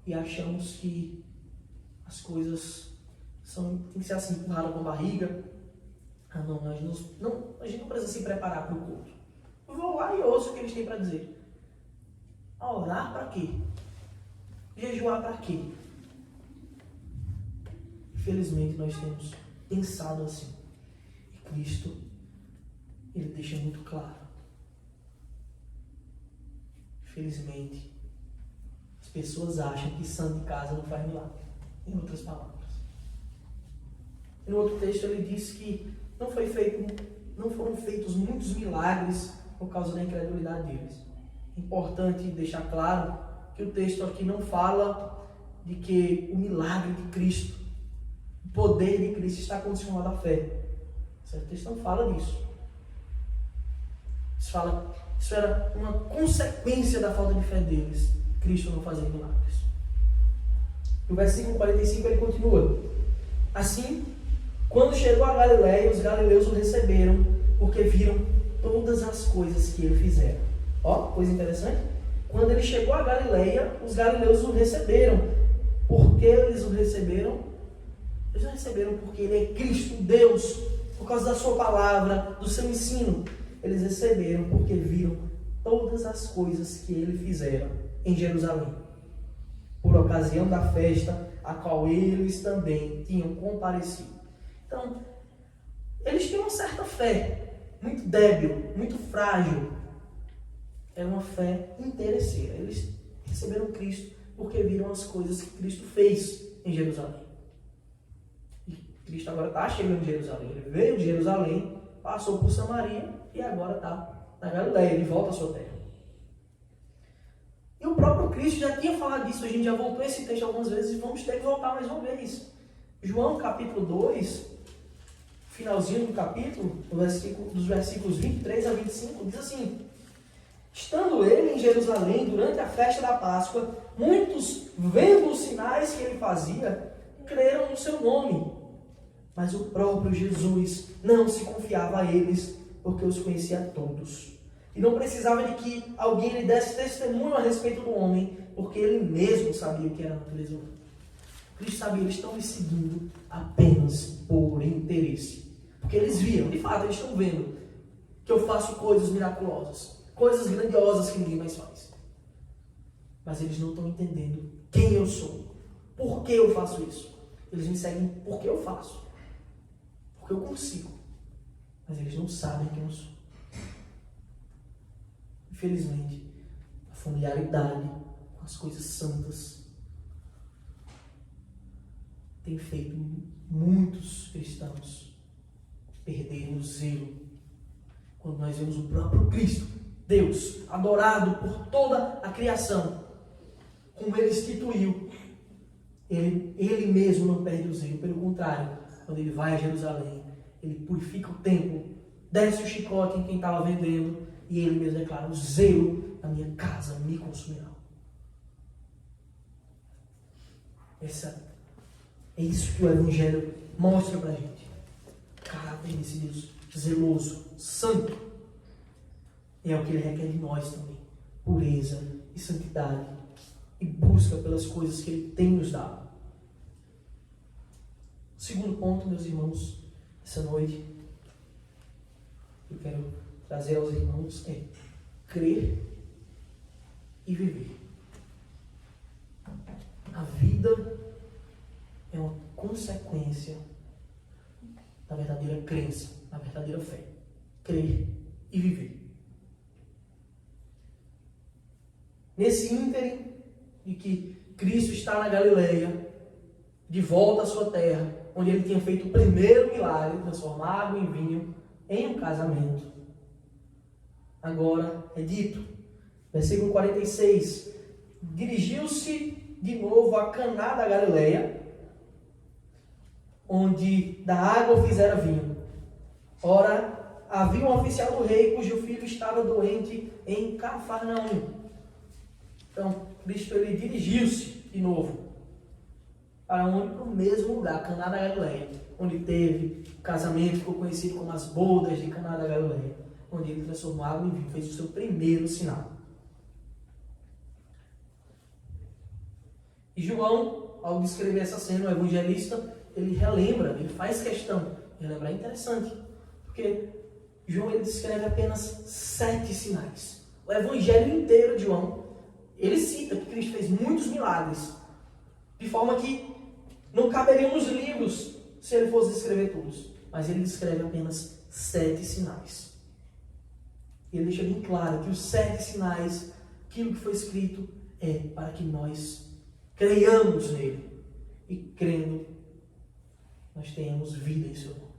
Speaker 1: e achamos que as coisas tem que ser assim, empurrada com a barriga. Não, a gente não precisa se preparar para o culto. Eu vou lá e ouço o que eles têm para dizer. Orar para quê? Jejuar para quê? Infelizmente nós temos pensado assim. E Cristo, ele deixa muito claro. Infelizmente, as pessoas acham que santo de casa não faz milagre. Em outras palavras. E no outro texto ele diz que não foram feitos muitos milagres por causa da incredulidade deles. É importante deixar claro que o texto aqui não fala de que o milagre de Cristo, o poder de Cristo está condicionado à fé. Esse texto não fala disso. Isso era uma consequência da falta de fé deles. Cristo não fazia milagres. No versículo 45 ele continua. Assim, quando chegou a Galiléia, os galileus o receberam, porque viram todas as coisas que ele fizera. Ó, coisa interessante. Quando ele chegou a Galiléia, os galileus o receberam. Por que eles o receberam? Eles o receberam porque ele é Cristo, Deus, por causa da sua palavra, do seu ensino. Eles receberam porque viram todas as coisas que ele fizera em Jerusalém, por ocasião da festa a qual eles também tinham comparecido. Então, eles tinham uma certa fé, muito débil, muito frágil. Era uma fé interesseira. Eles receberam Cristo porque viram as coisas que Cristo fez em Jerusalém. E Cristo agora está chegando em Jerusalém. Ele veio de Jerusalém, passou por Samaria e agora está na Galiléia. Ele volta à sua terra. E o próprio Cristo já tinha falado disso. A gente já voltou esse texto algumas vezes e vamos ter que voltar mais uma vez. João capítulo 2, finalzinho do capítulo, dos versículos 23 a 25, diz assim: estando ele em Jerusalém durante a festa da Páscoa, muitos, vendo os sinais que ele fazia, creram no seu nome. Mas o próprio Jesus não se confiava a eles, porque os conhecia todos. E não precisava de que alguém lhe desse testemunho a respeito do homem, porque ele mesmo sabia o que era a natureza humana. Cristo sabia, eles estão me seguindo apenas por interesse. Porque eles viram, de fato, eles estão vendo que eu faço coisas miraculosas, coisas grandiosas que ninguém mais faz. Mas eles não estão entendendo quem eu sou, por que eu faço isso. Eles me seguem porque eu faço, porque eu consigo. Mas eles não sabem quem eu sou. Infelizmente, a familiaridade com as coisas santas tem feito muitos cristãos perderem o zelo quando nós vemos o próprio Cristo, Deus, adorado por toda a criação, como Ele instituiu. Ele mesmo não perde o zelo, pelo contrário, quando Ele vai a Jerusalém, Ele purifica o templo, desce o chicote em quem estava vendendo, e Ele mesmo declara: o zelo da minha casa me consumirá. É isso que o Evangelho mostra para a gente. O caráter desse Deus zeloso, santo. E é o que Ele requer de nós também. Pureza e santidade. E busca pelas coisas que Ele tem nos dado. O segundo ponto, meus irmãos, essa noite, eu quero trazer aos irmãos é crer e viver. A vida é uma consequência da verdadeira crença, da verdadeira fé. Crer e viver. Nesse ínterim de que Cristo está na Galileia, de volta à sua terra, onde Ele tinha feito o primeiro milagre, transformar água em vinho, em um casamento. Agora é dito, versículo 46, dirigiu-se de novo a Caná da Galileia, onde da água fizera vinho. Ora, havia um oficial do rei cujo filho estava doente em Cafarnaum. Então, Cristo ele dirigiu-se de novo para onde? Para o mesmo lugar, Caná da Galileia, onde teve o casamento, ficou conhecido como as bodas de Caná da Galileia, onde ele transformou água em vinho, fez o seu primeiro sinal. E João, ao descrever essa cena, o evangelista, ele relembra, ele faz questão de relembrar. É interessante, porque João ele descreve apenas 7 sinais. O evangelho inteiro de João, ele cita que Cristo fez muitos milagres, de forma que não caberiam nos livros se ele fosse descrever todos. Mas ele descreve apenas 7 sinais. E ele deixa bem claro que os 7 sinais, aquilo que foi escrito, é para que nós creiamos nele. E crendo, nós tenhamos vida em seu nome.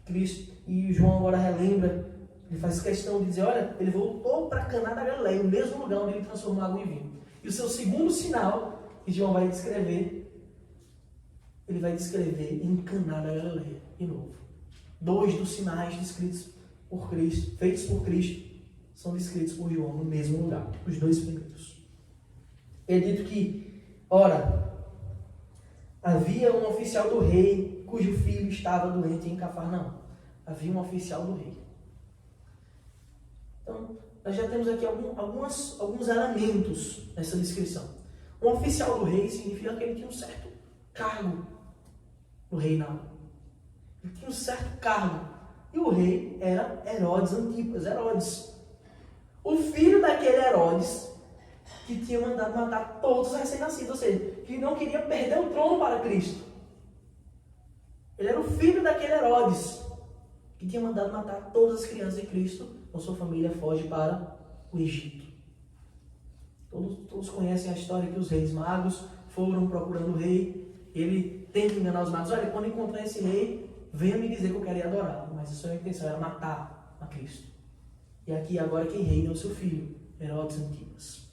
Speaker 1: Cristo, e João agora relembra, ele faz questão de dizer, olha, ele voltou para Caná da Galileia, o mesmo lugar onde ele transformou água em vinho. E o seu segundo sinal, que João vai descrever, ele vai descrever em Caná da Galileia, de novo. 2 dos sinais descritos por Cristo, feitos por Cristo, são descritos por João no mesmo lugar, os 2 primeiros. É dito que, ora, havia um oficial do rei cujo filho estava doente em Cafarnaum. Havia um oficial do rei. Então, nós já temos aqui alguns elementos nessa descrição. Um oficial do rei significa que ele tinha um certo cargo no reinado. Ele tinha um certo cargo. E o rei era Herodes Antipas, Herodes. O filho daquele Herodes que tinha mandado matar todos os recém-nascidos, ou seja, que não queria perder o trono para Cristo. Ele era o filho daquele Herodes que tinha mandado matar todas as crianças de Cristo, com sua família foge para o Egito. Todos conhecem a história que os reis magos foram procurando o rei. Ele tenta enganar os magos. Olha, quando encontrar esse rei, venha me dizer que eu quero ir adorá-lo. Mas a sua intenção era matar a Cristo. E aqui agora quem reina é o seu filho, Herodes Antipas.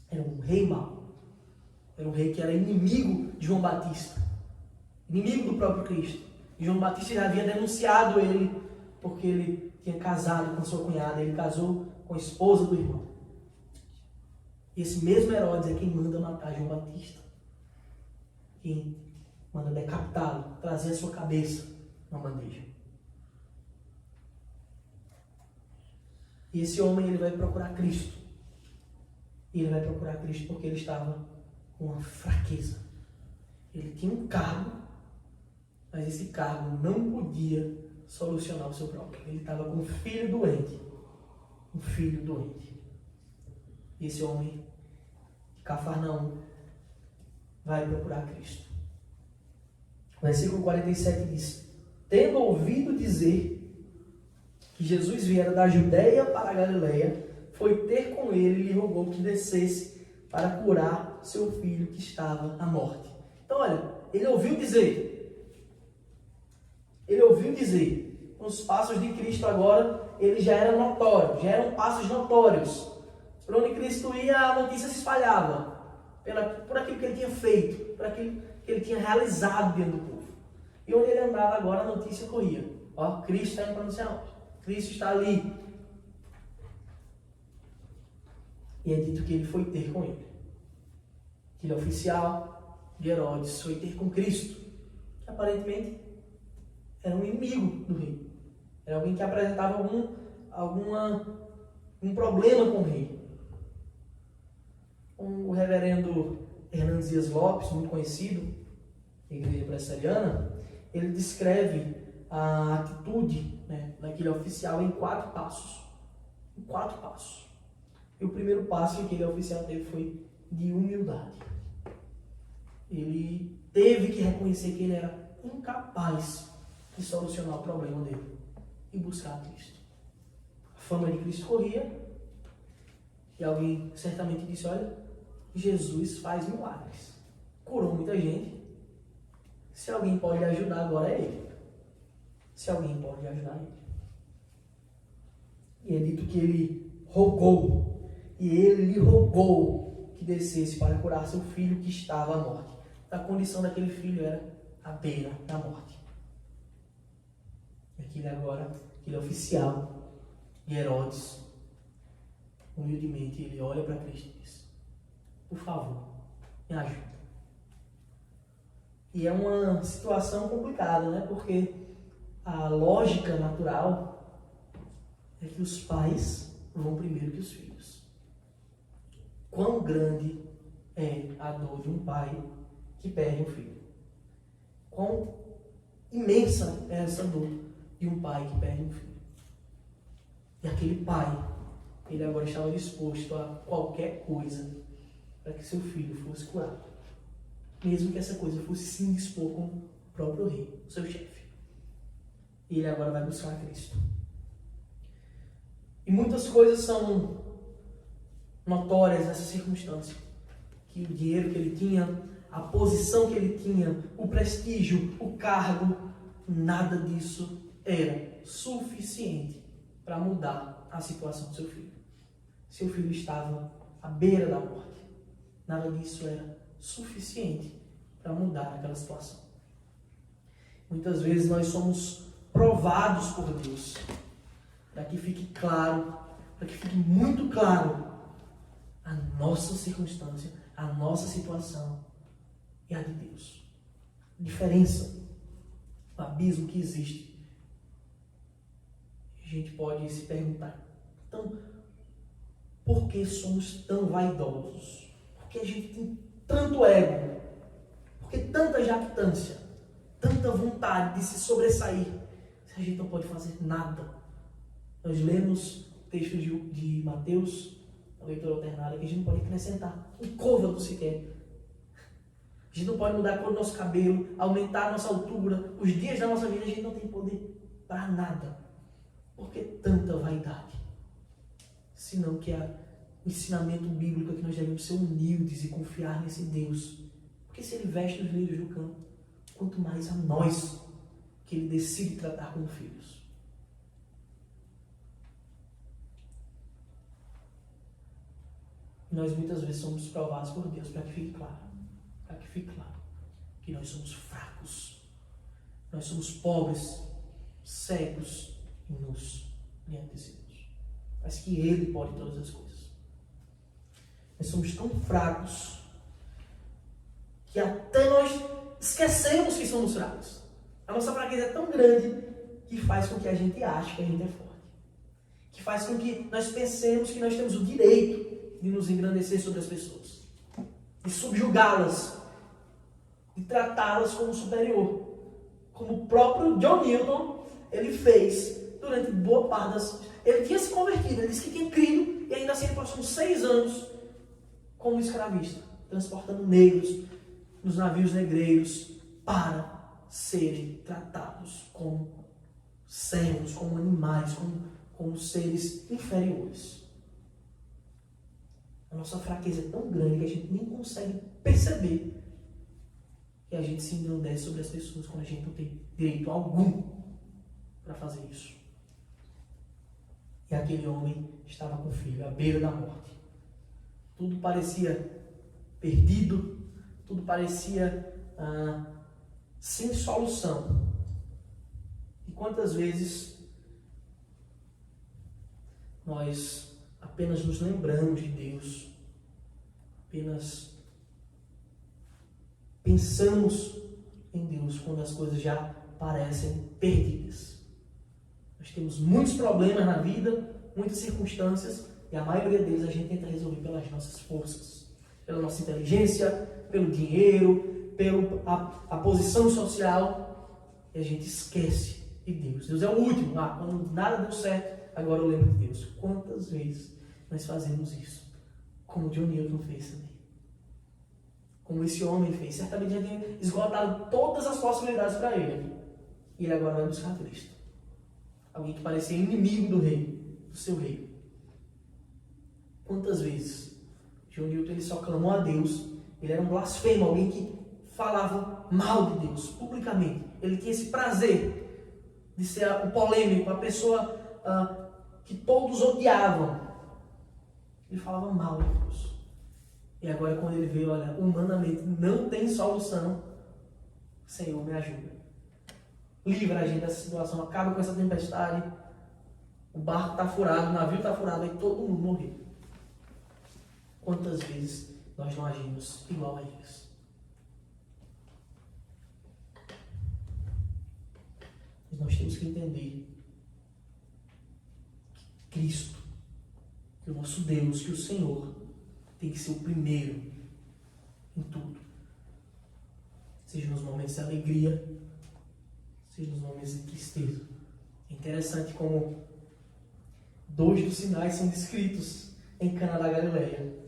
Speaker 1: Era um rei mau. Era um rei que era inimigo de João Batista. Inimigo do próprio Cristo. E João Batista já havia denunciado ele porque ele tinha casado com sua cunhada. Ele casou com a esposa do irmão. E esse mesmo Herodes é quem manda matar João Batista. Quem manda decapitá-lo, trazer a sua cabeça na bandeja. E esse homem ele vai procurar Cristo. E ele vai procurar Cristo porque ele estava com uma fraqueza. Ele tinha um cargo, mas esse cargo não podia solucionar o seu problema. Ele estava com um filho doente. Um filho doente. E esse homem de Cafarnaum vai procurar Cristo. O versículo 47 diz: tendo ouvido dizer que Jesus viera da Judeia para a Galileia, foi ter com ele e lhe rogou que descesse para curar seu filho que estava à morte. Então, olha, ele ouviu dizer. Os passos de Cristo agora, ele já era notório, já eram passos notórios. Por onde Cristo ia, a notícia se espalhava. Por aquilo que ele tinha feito, por aquilo que ele tinha realizado dentro do povo. E onde ele andava agora, a notícia corria. Ó, Cristo está indo para não sei aonde. Cristo está ali. E é dito que ele foi ter com ele. Aquele oficial de Herodes foi ter com Cristo, que aparentemente era um inimigo do rei. Era alguém que apresentava um problema com o rei. O reverendo Hernandes Dias Lopes, muito conhecido, da igreja presbiteriana, ele descreve a atitude, né, daquele oficial em 4 passos. Em 4 passos. E o primeiro passo que aquele oficial teve foi de humildade. Ele teve que reconhecer que ele era incapaz de solucionar o problema dele e buscar a Cristo. A fama de Cristo corria e alguém certamente disse: olha, Jesus faz milagres. Curou muita gente. Se alguém pode ajudar agora é ele. Se alguém pode ajudar ele. E é dito que ele rogou. E ele lhe rogou que descesse para curar seu filho que estava à morte. A condição daquele filho era à beira da morte. E aquele oficial de Herodes, humildemente, ele olha para Cristo e diz: por favor, me ajuda. E é uma situação complicada, né? Porque a lógica natural é que os pais vão primeiro que os filhos. Quão grande é a dor de um pai que perde um filho? Quão imensa é essa dor de um pai que perde um filho? E aquele pai, ele agora estava disposto a qualquer coisa para que seu filho fosse curado. Mesmo que essa coisa fosse se indispor com o próprio rei, o seu chefe. E ele agora vai buscar Cristo. E muitas coisas são notórias nessa circunstância. Que o dinheiro que ele tinha, a posição que ele tinha, o prestígio, o cargo, nada disso era suficiente para mudar a situação do seu filho. Seu filho estava à beira da morte. Nada disso era suficiente para mudar aquela situação. Muitas vezes nós somos provados por Deus, para que fique claro, para que fique muito claro a nossa circunstância, a nossa situação e a de Deus. A diferença, o abismo que existe. A gente pode se perguntar, então, por que somos tão vaidosos? Por que a gente tem tanto ego? Por que tanta jactância? Tanta vontade de se sobressair? Se a gente não pode fazer nada. Nós lemos o texto de Mateus, a leitura alternada, que a gente não pode acrescentar um côvado sequer. A gente não pode mudar a cor do nosso cabelo, aumentar a nossa altura, os dias da nossa vida, a gente não tem poder para nada. Por que tanta vaidade? Senão que o ensinamento bíblico é que nós devemos ser humildes e confiar nesse Deus. Porque se Ele veste os lírios do campo, quanto mais a nós que Ele decide tratar como filhos. Nós muitas vezes somos provados por Deus para que fique claro. Para que fique claro que nós somos fracos. Nós somos pobres, cegos e nus diante desse Deus. Mas que Ele pode todas as coisas. Nós somos tão fracos que até nós esquecemos que somos fracos. A nossa fraqueza é tão grande que faz com que a gente ache que a gente é forte. Que faz com que nós pensemos que nós temos o direito de nos engrandecer sobre as pessoas. De subjugá-las. De tratá-las como superior. Como o próprio John Newton, ele fez durante boa parte das... Ele tinha se convertido, ele disse que tinha crido e ainda assim ele passou uns 6 anos como escravista, transportando negros nos navios negreiros para serem tratados como servos, como animais, como seres inferiores. A nossa fraqueza é tão grande que a gente nem consegue perceber que a gente se engrandece sobre as pessoas quando a gente não tem direito algum para fazer isso. E aquele homem estava com o filho, à beira da morte. Tudo parecia perdido, tudo parecia sem solução. E quantas vezes nós apenas nos lembramos de Deus, apenas pensamos em Deus quando as coisas já parecem perdidas. Nós temos muitos problemas na vida, muitas circunstâncias, e a maioria deles a gente tenta resolver pelas nossas forças, pela nossa inteligência, pelo dinheiro, pela posição social, e a gente esquece de Deus. Deus é o último. Quando nada deu certo, agora eu lembro de Deus. Quantas vezes nós fazemos isso? Como John Newton fez também. Como esse homem fez. Certamente já tinha esgotado todas as possibilidades para ele. E ele agora vai buscar Cristo. Alguém que parecia inimigo do rei, do seu rei. Quantas vezes John Newton ele só clamou a Deus, ele era um blasfemo, alguém que falava mal de Deus, publicamente. Ele tinha esse prazer de ser o polêmico, a pessoa que todos odiavam. Ele falava mal de Deus. E agora quando ele veio, olha, humanamente não tem solução, Senhor, me ajuda. Livra a gente dessa situação, acaba com essa tempestade, o barco está furado, o navio está furado, aí todo mundo morreu. Quantas vezes nós não agimos igual a eles? Mas nós temos que entender que Cristo, que o nosso Deus, que o Senhor tem que ser o primeiro em tudo. Seja nos momentos de alegria, seja nos momentos de tristeza. É interessante como 2 dos sinais são descritos em Cana da Galileia.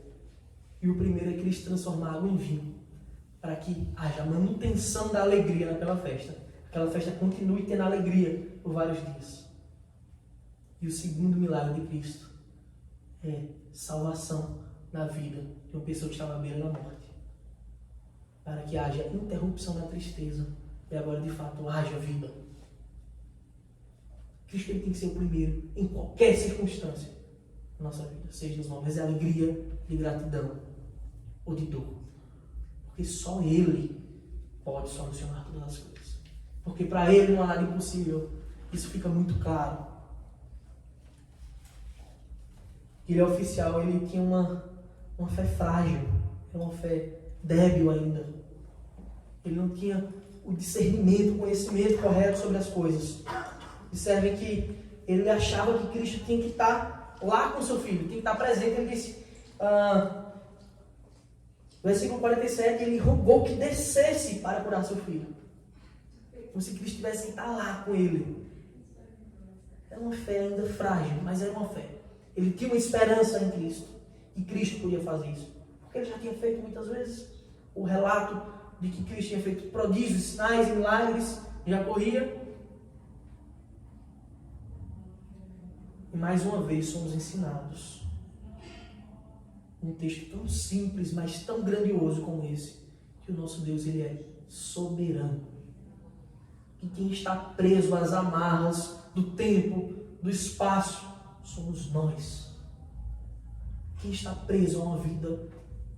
Speaker 1: E o primeiro é que eles transformam água em vinho, para que haja manutenção da alegria naquela festa. Aquela festa continue tendo alegria por vários dias. E o segundo milagre de Cristo é salvação na vida de uma pessoa que estava à beira da morte. Para que haja interrupção na tristeza e agora de fato haja vida. Cristo ele tem que ser o primeiro em qualquer circunstância da nossa vida, seja nos momentos de alegria, de gratidão ou de dor. Porque só Ele pode solucionar todas as coisas. Porque para Ele não há nada impossível. Isso fica muito claro. Ele é oficial, ele tinha uma fé frágil, uma fé débil ainda. Ele não tinha o discernimento, o conhecimento correto sobre as coisas. Observem que ele achava que Cristo tinha que estar lá com seu filho, tinha que estar presente. Ele disse, versículo 47, ele rogou que descesse para curar seu filho. Como se Cristo tivesse que estar lá com ele. Era uma fé ainda frágil, mas era uma fé. Ele tinha uma esperança em Cristo, que Cristo podia fazer isso. Porque ele já tinha feito muitas vezes. O relato de que Cristo tinha feito prodígios, sinais e milagres já corria. E mais uma vez somos ensinados um texto tão simples, mas tão grandioso como esse, que o nosso Deus, ele é soberano. Que quem está preso às amarras do tempo, do espaço, somos nós. Quem está preso a uma vida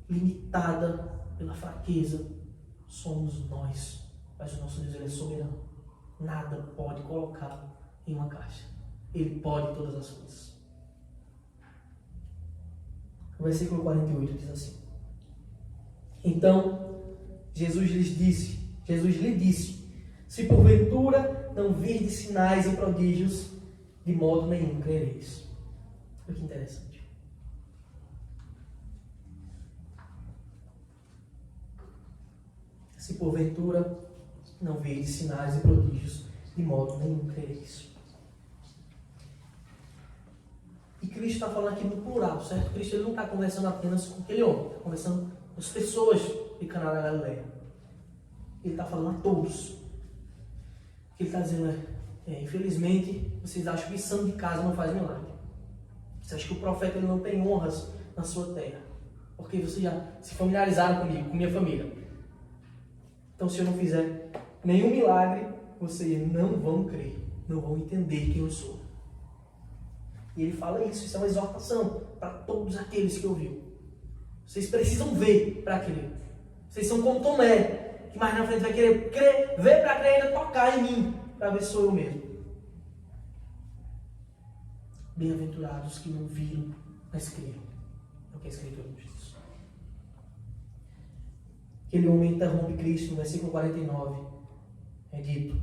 Speaker 1: limitada pela fraqueza, somos nós. Mas o nosso Deus, ele é soberano. Nada pode colocá-lo em uma caixa. Ele pode todas as coisas. O versículo 48 diz assim: Então Jesus lhe disse: Se porventura não virdes sinais e prodígios, de modo nenhum crereis. Olha que interessante. Se porventura não virdes sinais e prodígios, de modo nenhum crereis. E Cristo está falando aqui no plural, certo? Cristo ele não está conversando apenas com aquele homem, está conversando com as pessoas de Caná da Galileia. Ele está falando a todos. O que ele está dizendo infelizmente, vocês acham que santo de casa não faz milagre. Vocês acham que o profeta ele não tem honras na sua terra. Porque vocês já se familiarizaram comigo, com minha família. Então, se eu não fizer nenhum milagre, vocês não vão crer, não vão entender quem eu sou. E ele fala isso é uma exortação para todos aqueles que ouviram. Vocês precisam ver para crer. Vocês são como Tomé, que mais na frente vai querer crer, ver para crer e ainda tocar em mim, para ver se sou eu mesmo. Bem-aventurados que não viram, mas creram. É o que a Escritura nos diz. Aquele homem interrompe Cristo, no versículo 49. É dito: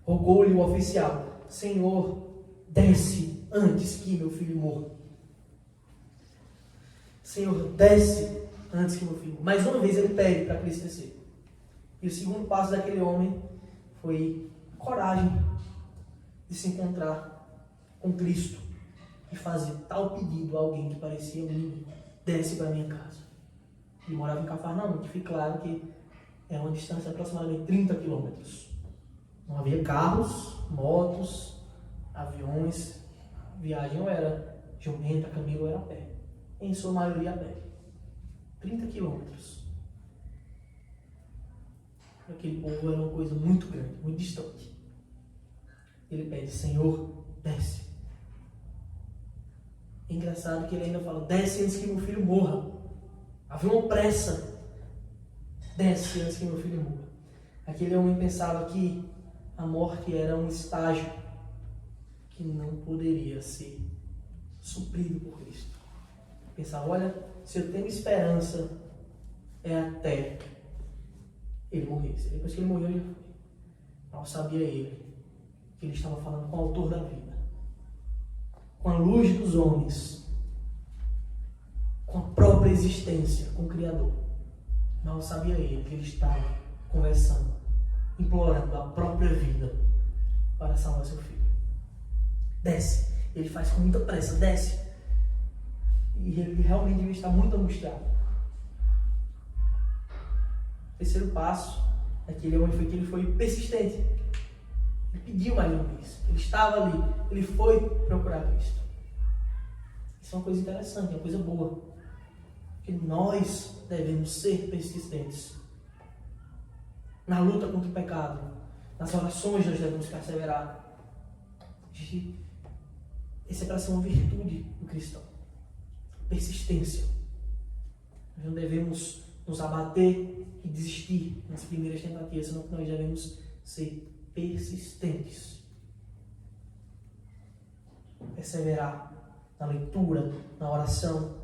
Speaker 1: rogou-lhe o oficial: Senhor, desce antes que meu filho morra. Senhor, desce antes que meu filho morra. Mais uma vez ele pede para Cristo descer. E o segundo passo daquele homem foi coragem de se encontrar com Cristo e fazer tal pedido a alguém que parecia um menino: desce para minha casa. Ele morava em Cafarnaum, que fica claro que é uma distância de aproximadamente 30 quilômetros. Não havia carros, motos, aviões. A viagem ou era jumenta, camelo, ou era a pé. Em sua maioria a pé. 30 quilômetros. Para aquele povo era uma coisa muito grande, muito distante. Ele pede: Senhor, desce. É engraçado que ele ainda fala: desce antes que meu filho morra. Havia uma pressa. Desce antes que meu filho morra. Aquele homem pensava que a morte era um estágio que não poderia ser suprido por Cristo. Pensava: olha, se eu tenho esperança, é até ele morresse. Depois que ele morreu, já foi. Mal sabia ele que ele estava falando com o autor da vida, com a luz dos homens, com a própria existência, com o Criador. Mal sabia ele que ele estava conversando, implorando a própria vida para salvar seu filho. Desce. Ele faz com muita pressa: desce. E ele realmente devia estar muito angustiado. O terceiro passo daquele homem foi que ele foi persistente. Ele pediu mais uma vez. Ele estava ali. Ele foi procurar Cristo. Isso é uma coisa interessante, uma coisa boa. Que nós devemos ser persistentes na luta contra o pecado. Nas orações nós devemos perseverar. Essa é para ser uma virtude do cristão. Persistência. Nós não devemos nos abater e desistir nas primeiras tentativas, senão que nós devemos ser persistentes. Perseverar na leitura, na oração.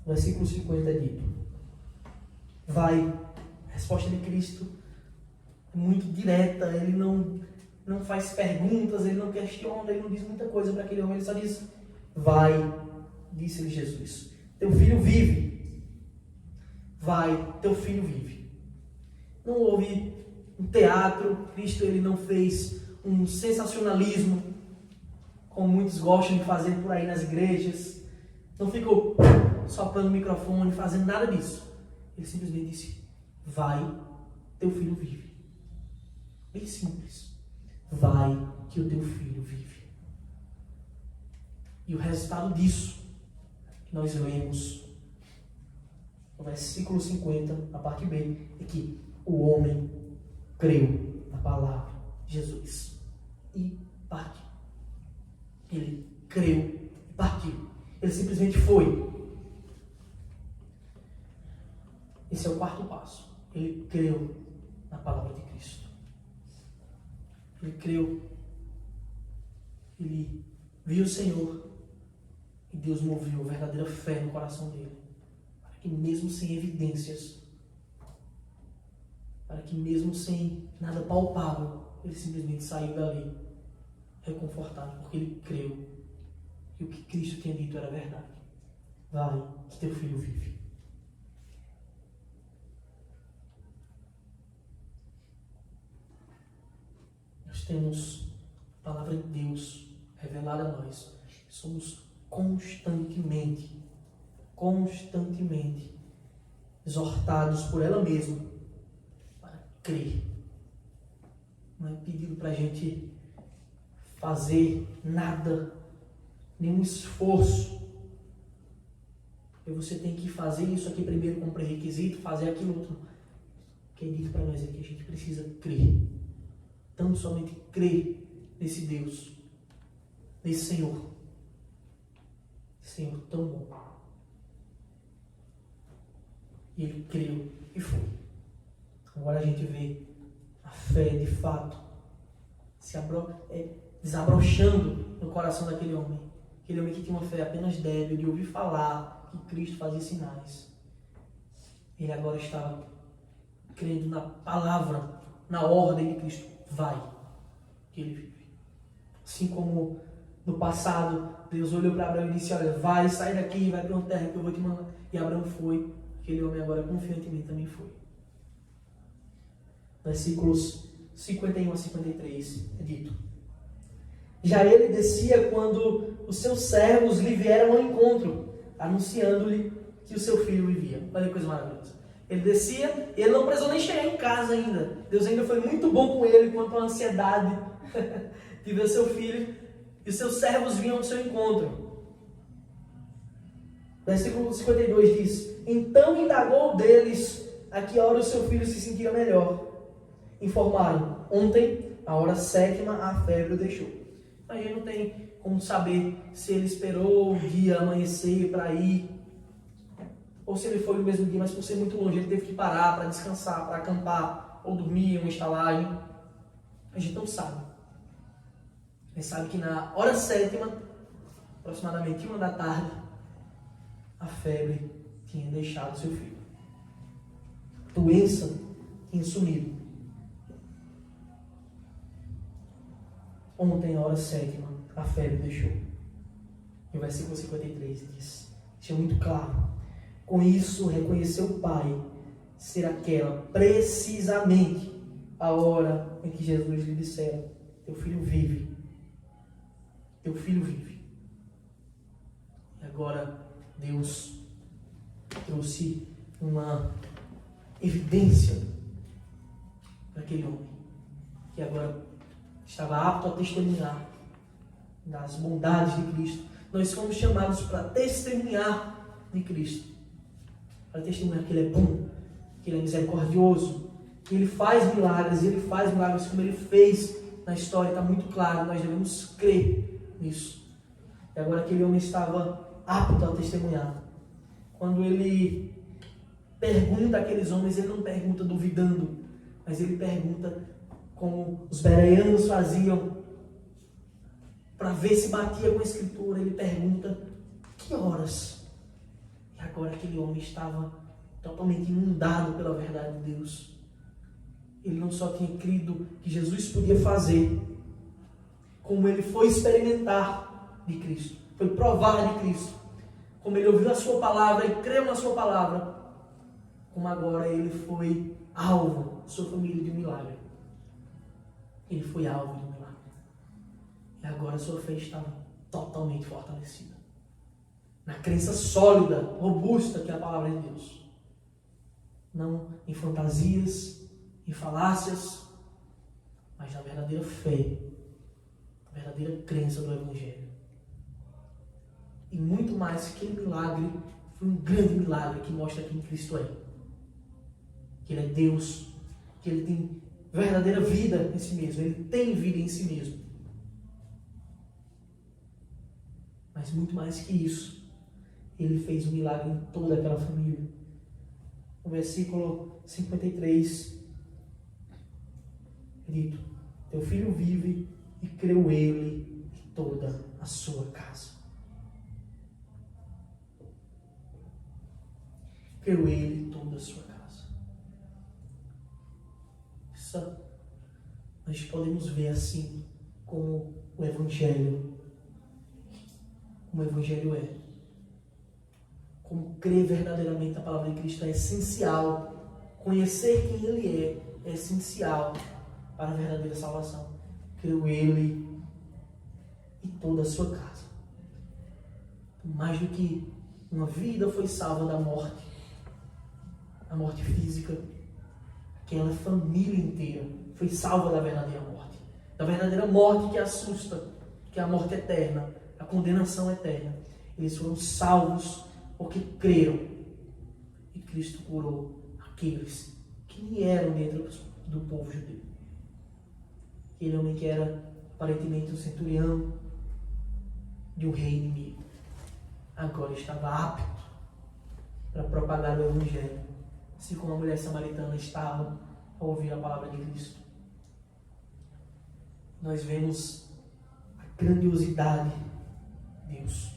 Speaker 1: Versículo 50 é dito: vai, a resposta de Cristo é muito direta, ele não faz perguntas, ele não questiona, ele não diz muita coisa para aquele homem, ele só diz: vai, disse-lhe Jesus, teu filho vive. Vai, teu filho vive. Não houve um teatro, Cristo ele não fez um sensacionalismo, como muitos gostam de fazer por aí nas igrejas. Não ficou soprando o microfone, fazendo nada disso. Ele simplesmente disse: vai, teu filho vive. Bem simples. Vai, que o teu filho vive. E o resultado disso, que nós lemos no versículo 50, na parte B, é que o homem creu na palavra de Jesus e partiu. Ele creu e partiu. Ele simplesmente foi. Esse é o quarto passo. Ele creu na palavra de Cristo. Ele creu. Ele viu o Senhor. E Deus moveu verdadeira fé no coração dele. Para que mesmo sem evidências, para que mesmo sem nada palpável, ele simplesmente saiu dali reconfortado, porque ele creu que o que Cristo tinha dito era verdade. Vai, que teu filho vive. Nós temos a palavra de Deus revelada a nós. Somos constantemente exortados por ela mesma para crer. Não é pedido para a gente fazer nada, nenhum esforço. E você tem que fazer isso aqui primeiro como pré-requisito, fazer aquilo outro. O que é dito para nós é que a gente precisa crer. Tão somente crer nesse Deus, nesse Senhor. Senhor tão bom. E ele creu e foi. Agora a gente vê a fé de fato se desabrochando no coração daquele homem. Aquele homem que tinha uma fé apenas débil de ouvir falar que Cristo fazia sinais. Ele agora estava crendo na palavra, na ordem de Cristo. Vai, que ele vive. Assim como no passado, Deus olhou para Abraão e disse: olha, vai, sai daqui, vai para uma terra que eu vou te mandar. E Abraão foi. Aquele homem agora confiantemente também foi. Versículos 51 a 53 é dito: já ele descia quando os seus servos lhe vieram ao encontro, anunciando-lhe que o seu filho vivia. Olha que coisa maravilhosa. Ele descia, ele não precisou nem chegar em casa ainda. Deus ainda foi muito bom com ele quanto à ansiedade de ver seu filho. E os seus servos vinham ao seu encontro. Versículo 52 diz: então indagou deles a que hora o seu filho se sentira melhor. Informaram: ontem, à hora 7ª, a febre o deixou. A gente não tem como saber se ele esperou o dia amanhecer para ir, ou se ele foi no mesmo dia, mas por ser muito longe, ele teve que parar para descansar, para acampar, ou dormir em uma estalagem. A gente não sabe. A gente sabe que na hora 7ª, aproximadamente 1 da tarde, a febre tinha deixado seu filho. A doença tinha sumido. Ontem, na hora 7ª, a febre deixou. E o versículo 53 diz, deixa muito claro: com isso reconheceu o pai ser aquela precisamente a hora em que Jesus lhe dissera: teu filho vive. Teu filho vive. E agora Deus trouxe uma evidência para aquele homem, que agora estava apto a testemunhar das bondades de Cristo. Nós fomos chamados para testemunhar de Cristo, para testemunhar que Ele é bom, que Ele é misericordioso, que Ele faz milagres, e Ele faz milagres como Ele fez na história. Está muito claro, nós devemos crer nisso. E agora aquele homem estava apto a testemunhar. quando ele pergunta àqueles homens, ele não pergunta duvidando, mas ele pergunta como os bereanos faziam para ver se batia com a Escritura. Ele pergunta: que horas? E agora aquele homem estava totalmente inundado pela verdade de Deus. Ele não só tinha crido que Jesus podia fazer, como ele foi experimentar de Cristo, foi provar de Cristo, como ele ouviu a sua palavra e creu na sua palavra, como agora ele foi alvo, sua família, de um milagre. Ele foi alvo de um milagre. E agora sua fé estava totalmente fortalecida, na crença sólida, robusta, que é a palavra de Deus. Não em fantasias, em falácias, mas na verdadeira fé, na verdadeira crença do Evangelho. E muito mais que aquele milagre, foi um grande milagre que mostra quem Cristo é. Que Ele é Deus, que Ele tem verdadeira vida em si mesmo, Ele tem vida em si mesmo. Mas muito mais que isso, Ele fez um milagre em toda aquela família. No versículo 53, dito: teu filho vive, e creu ele e toda a sua casa. Creu ele e toda a sua casa. Isso nós podemos ver assim como o Evangelho, como o Evangelho é. Como crer verdadeiramente a palavra de Cristo é essencial. Conhecer quem Ele é essencial para a verdadeira salvação. Creu ele e toda a sua casa. Mais do que uma vida foi salva da morte, a morte física, aquela família inteira foi salva da verdadeira morte. Da verdadeira morte que assusta, que é a morte eterna, a condenação eterna. Eles foram salvos porque creram. E Cristo curou aqueles que nem eram dentro do povo judeu. Aquele homem que era aparentemente um centurião de um rei inimigo, agora estava apto para propagar o Evangelho, assim como a mulher samaritana estava a ouvir a palavra de Cristo. Nós vemos a grandiosidade de Deus.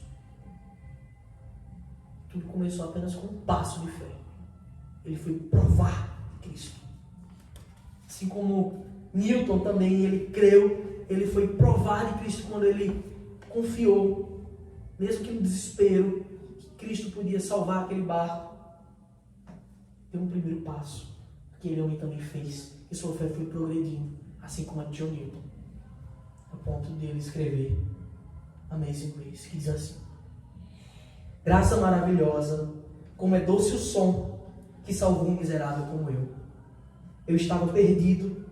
Speaker 1: Tudo começou apenas com um passo de fé. Ele foi provar Cristo. Assim como Newton também, ele creu, ele foi provar de Cristo quando ele confiou, mesmo que no desespero, que Cristo podia salvar aquele barco. Deu um primeiro passo. Aquele homem também fez. E sua fé foi progredindo, assim como a de John Newton, a ponto dele escrever Amazing Grace, que diz assim: graça maravilhosa, como é doce o som que salvou um miserável como eu. Eu estava perdido,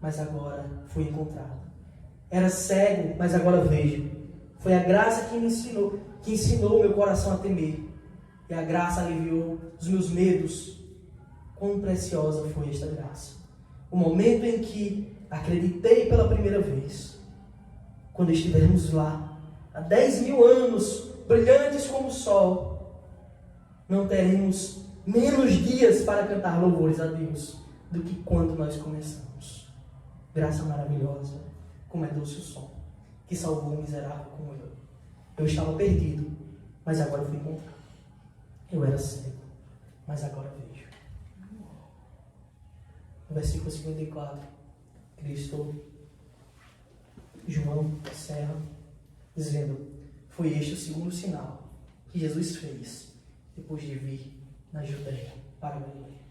Speaker 1: mas agora fui encontrado. Era cego, mas agora vejo. Foi a graça que ensinou meu coração a temer. E a graça aliviou os meus medos. Quão preciosa foi esta graça. O momento em que acreditei pela primeira vez. Quando estivermos lá, há 10.000 anos, brilhantes como o sol, não teremos menos dias para cantar louvores a Deus do que quando nós começamos. Graça maravilhosa, como é doce o som, que salvou um miserável como eu. Eu estava perdido, mas agora fui encontrado. Eu era cego, mas agora vejo. No versículo 54, Cristo, João encerra dizendo: foi este o segundo sinal que Jesus fez depois de vir na Judéia para a Galileia.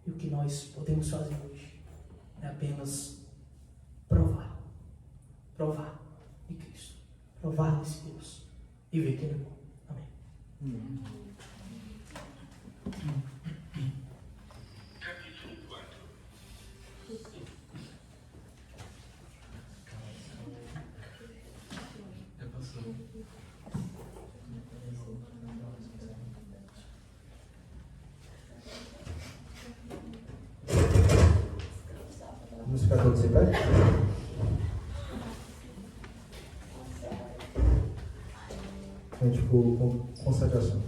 Speaker 1: E o que nós podemos fazer hoje é apenas provar de Cristo, provar desse Deus e ver que Ele é bom. Amém.
Speaker 5: Capítulo 4. Já passou.
Speaker 3: Vamos ficar todos em pé? Cântico com consagração.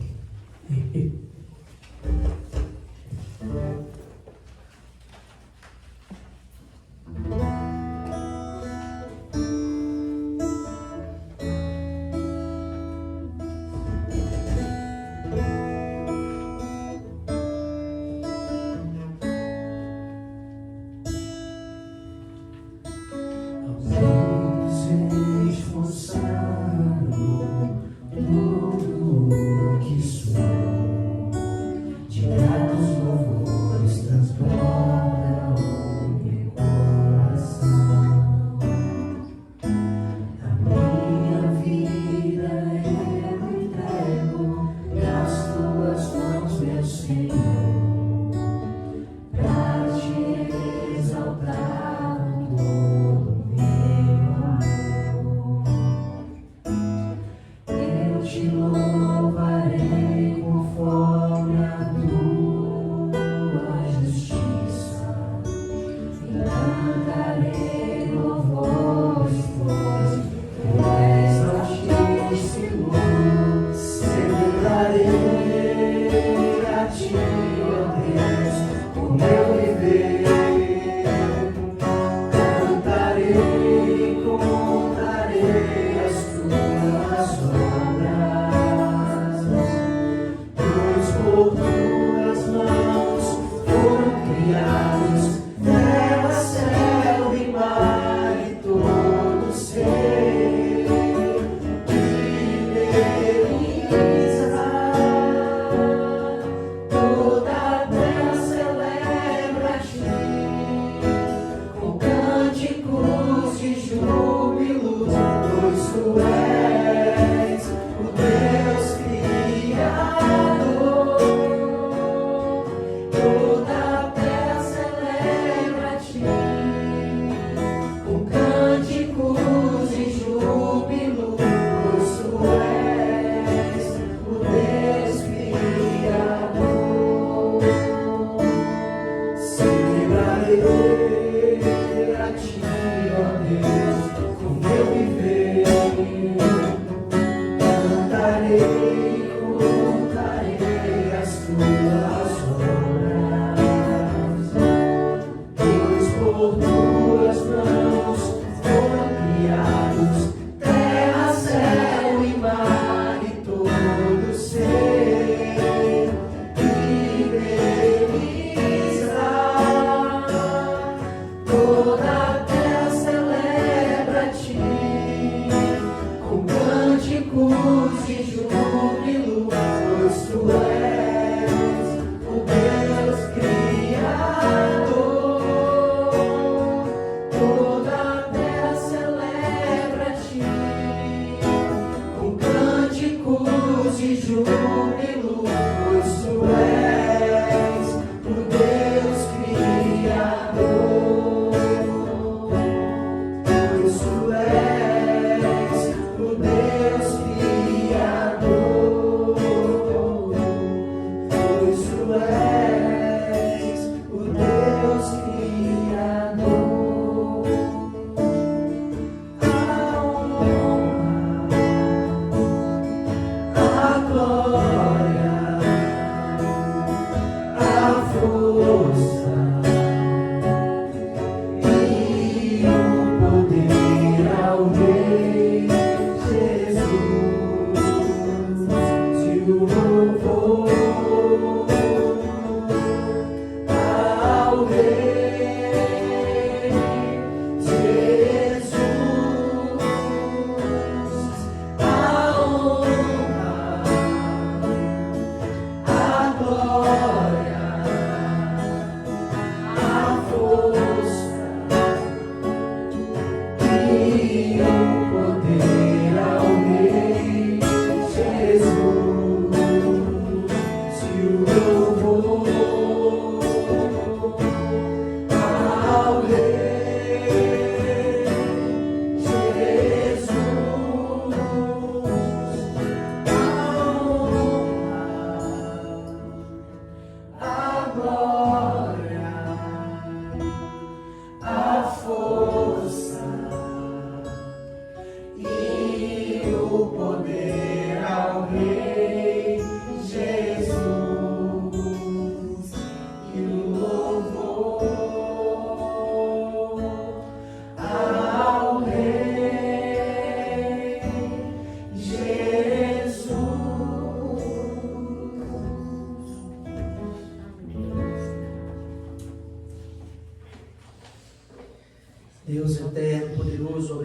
Speaker 1: o poder ao Rei Jesus.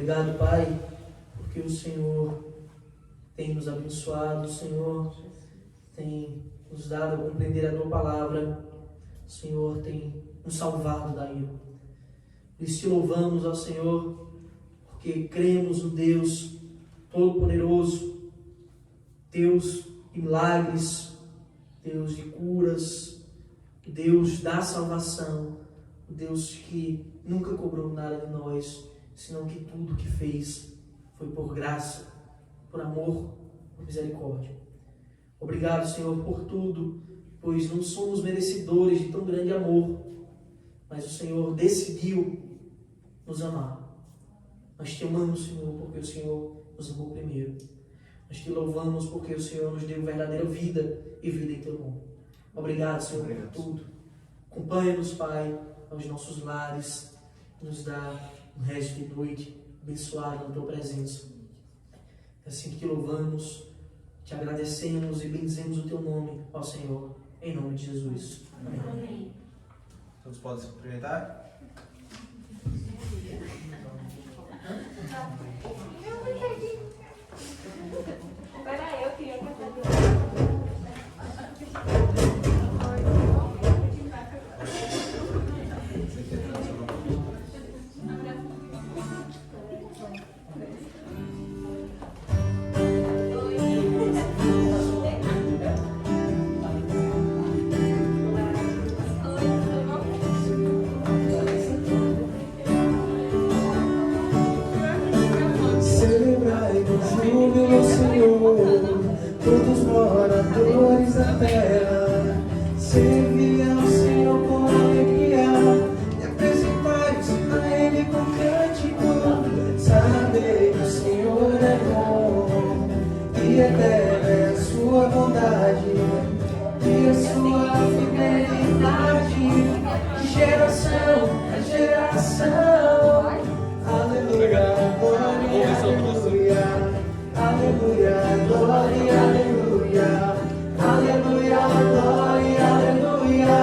Speaker 1: Obrigado, Pai, porque o Senhor tem nos abençoado, o Senhor tem nos dado a compreender a Tua palavra, o Senhor tem nos salvado da ira. Por isso te louvamos ao Senhor, porque cremos no Deus Todo-Poderoso, Deus de milagres, Deus de curas, Deus da salvação, o Deus que nunca cobrou nada de nós, senão que tudo que fez foi por graça, por amor, por misericórdia. Obrigado, Senhor, por tudo, pois não somos merecedores de tão grande amor, mas o Senhor decidiu nos amar. Nós te amamos, Senhor, porque o Senhor nos amou primeiro. Nós te louvamos porque o Senhor nos deu verdadeira vida e vida em teu nome. Obrigado, Senhor, por tudo. Acompanha-nos, Pai, aos nossos lares, nos dá um resto de noite abençoado na tua presença. É assim que te louvamos, te agradecemos e bendizemos o teu nome, ó Senhor, em nome de Jesus. Amém.
Speaker 4: Amém.
Speaker 3: Todos podem se cumprimentar?
Speaker 4: Agora eu queria cantar.
Speaker 1: Celebrai com júbilo, Senhor, todos moradores da terra. Servi ao Senhor com alegria e apresentai-vos a Ele com cântico. Sabei que o Senhor é bom e eterna é a sua bondade e a sua fidelidade de geração a geração. Aleluia, glória, aleluia, aleluia, glória, aleluia, aleluia, glória, aleluia,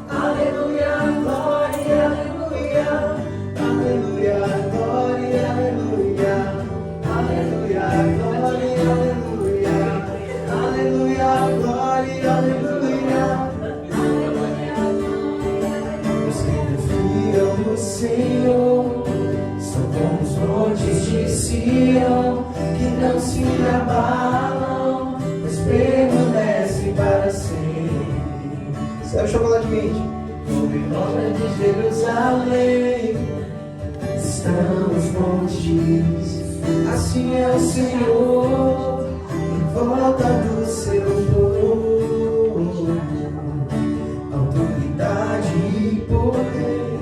Speaker 1: aleluia, glória, aleluia, aleluia, glória, aleluia, aleluia, glória, aleluia, aleluia, glória, aleluia. Os que confiam no Senhor são como os montes de Sião, que não se abalam, mas permanecem para sempre. Serve chocolate quente. Sobre obra de Jerusalém estão os montes, assim é o Senhor, em volta do seu povo, autoridade e poder,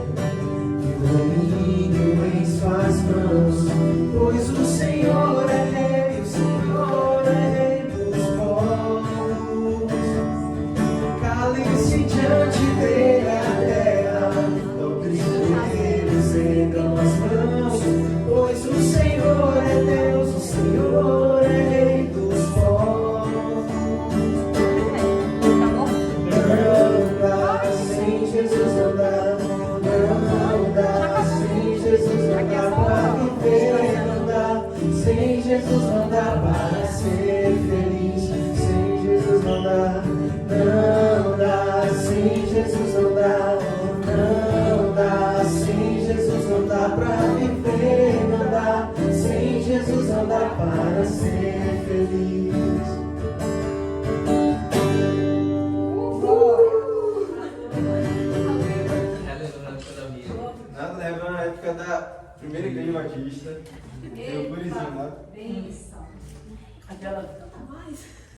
Speaker 1: domínio em suas mãos, pois o Senhor é Rei, o Senhor é Rei dos povos. Cale-se diante dele a terra, ao grito deles ergam as mãos, pois o Senhor é Deus, o Senhor é Rei dos povos. Não dá, sem Jesus não dá, não dá, sem Jesus não dá para viver, não dá, sem Jesus não dá para ser feliz, sem Jesus não dá, sem Jesus não dá, sem Jesus não dá para viver, não dá, sem Jesus não dá para ser feliz.
Speaker 3: Nada leva na época da primeira igreja batista. Deu gurizinho lá.
Speaker 2: Aquela.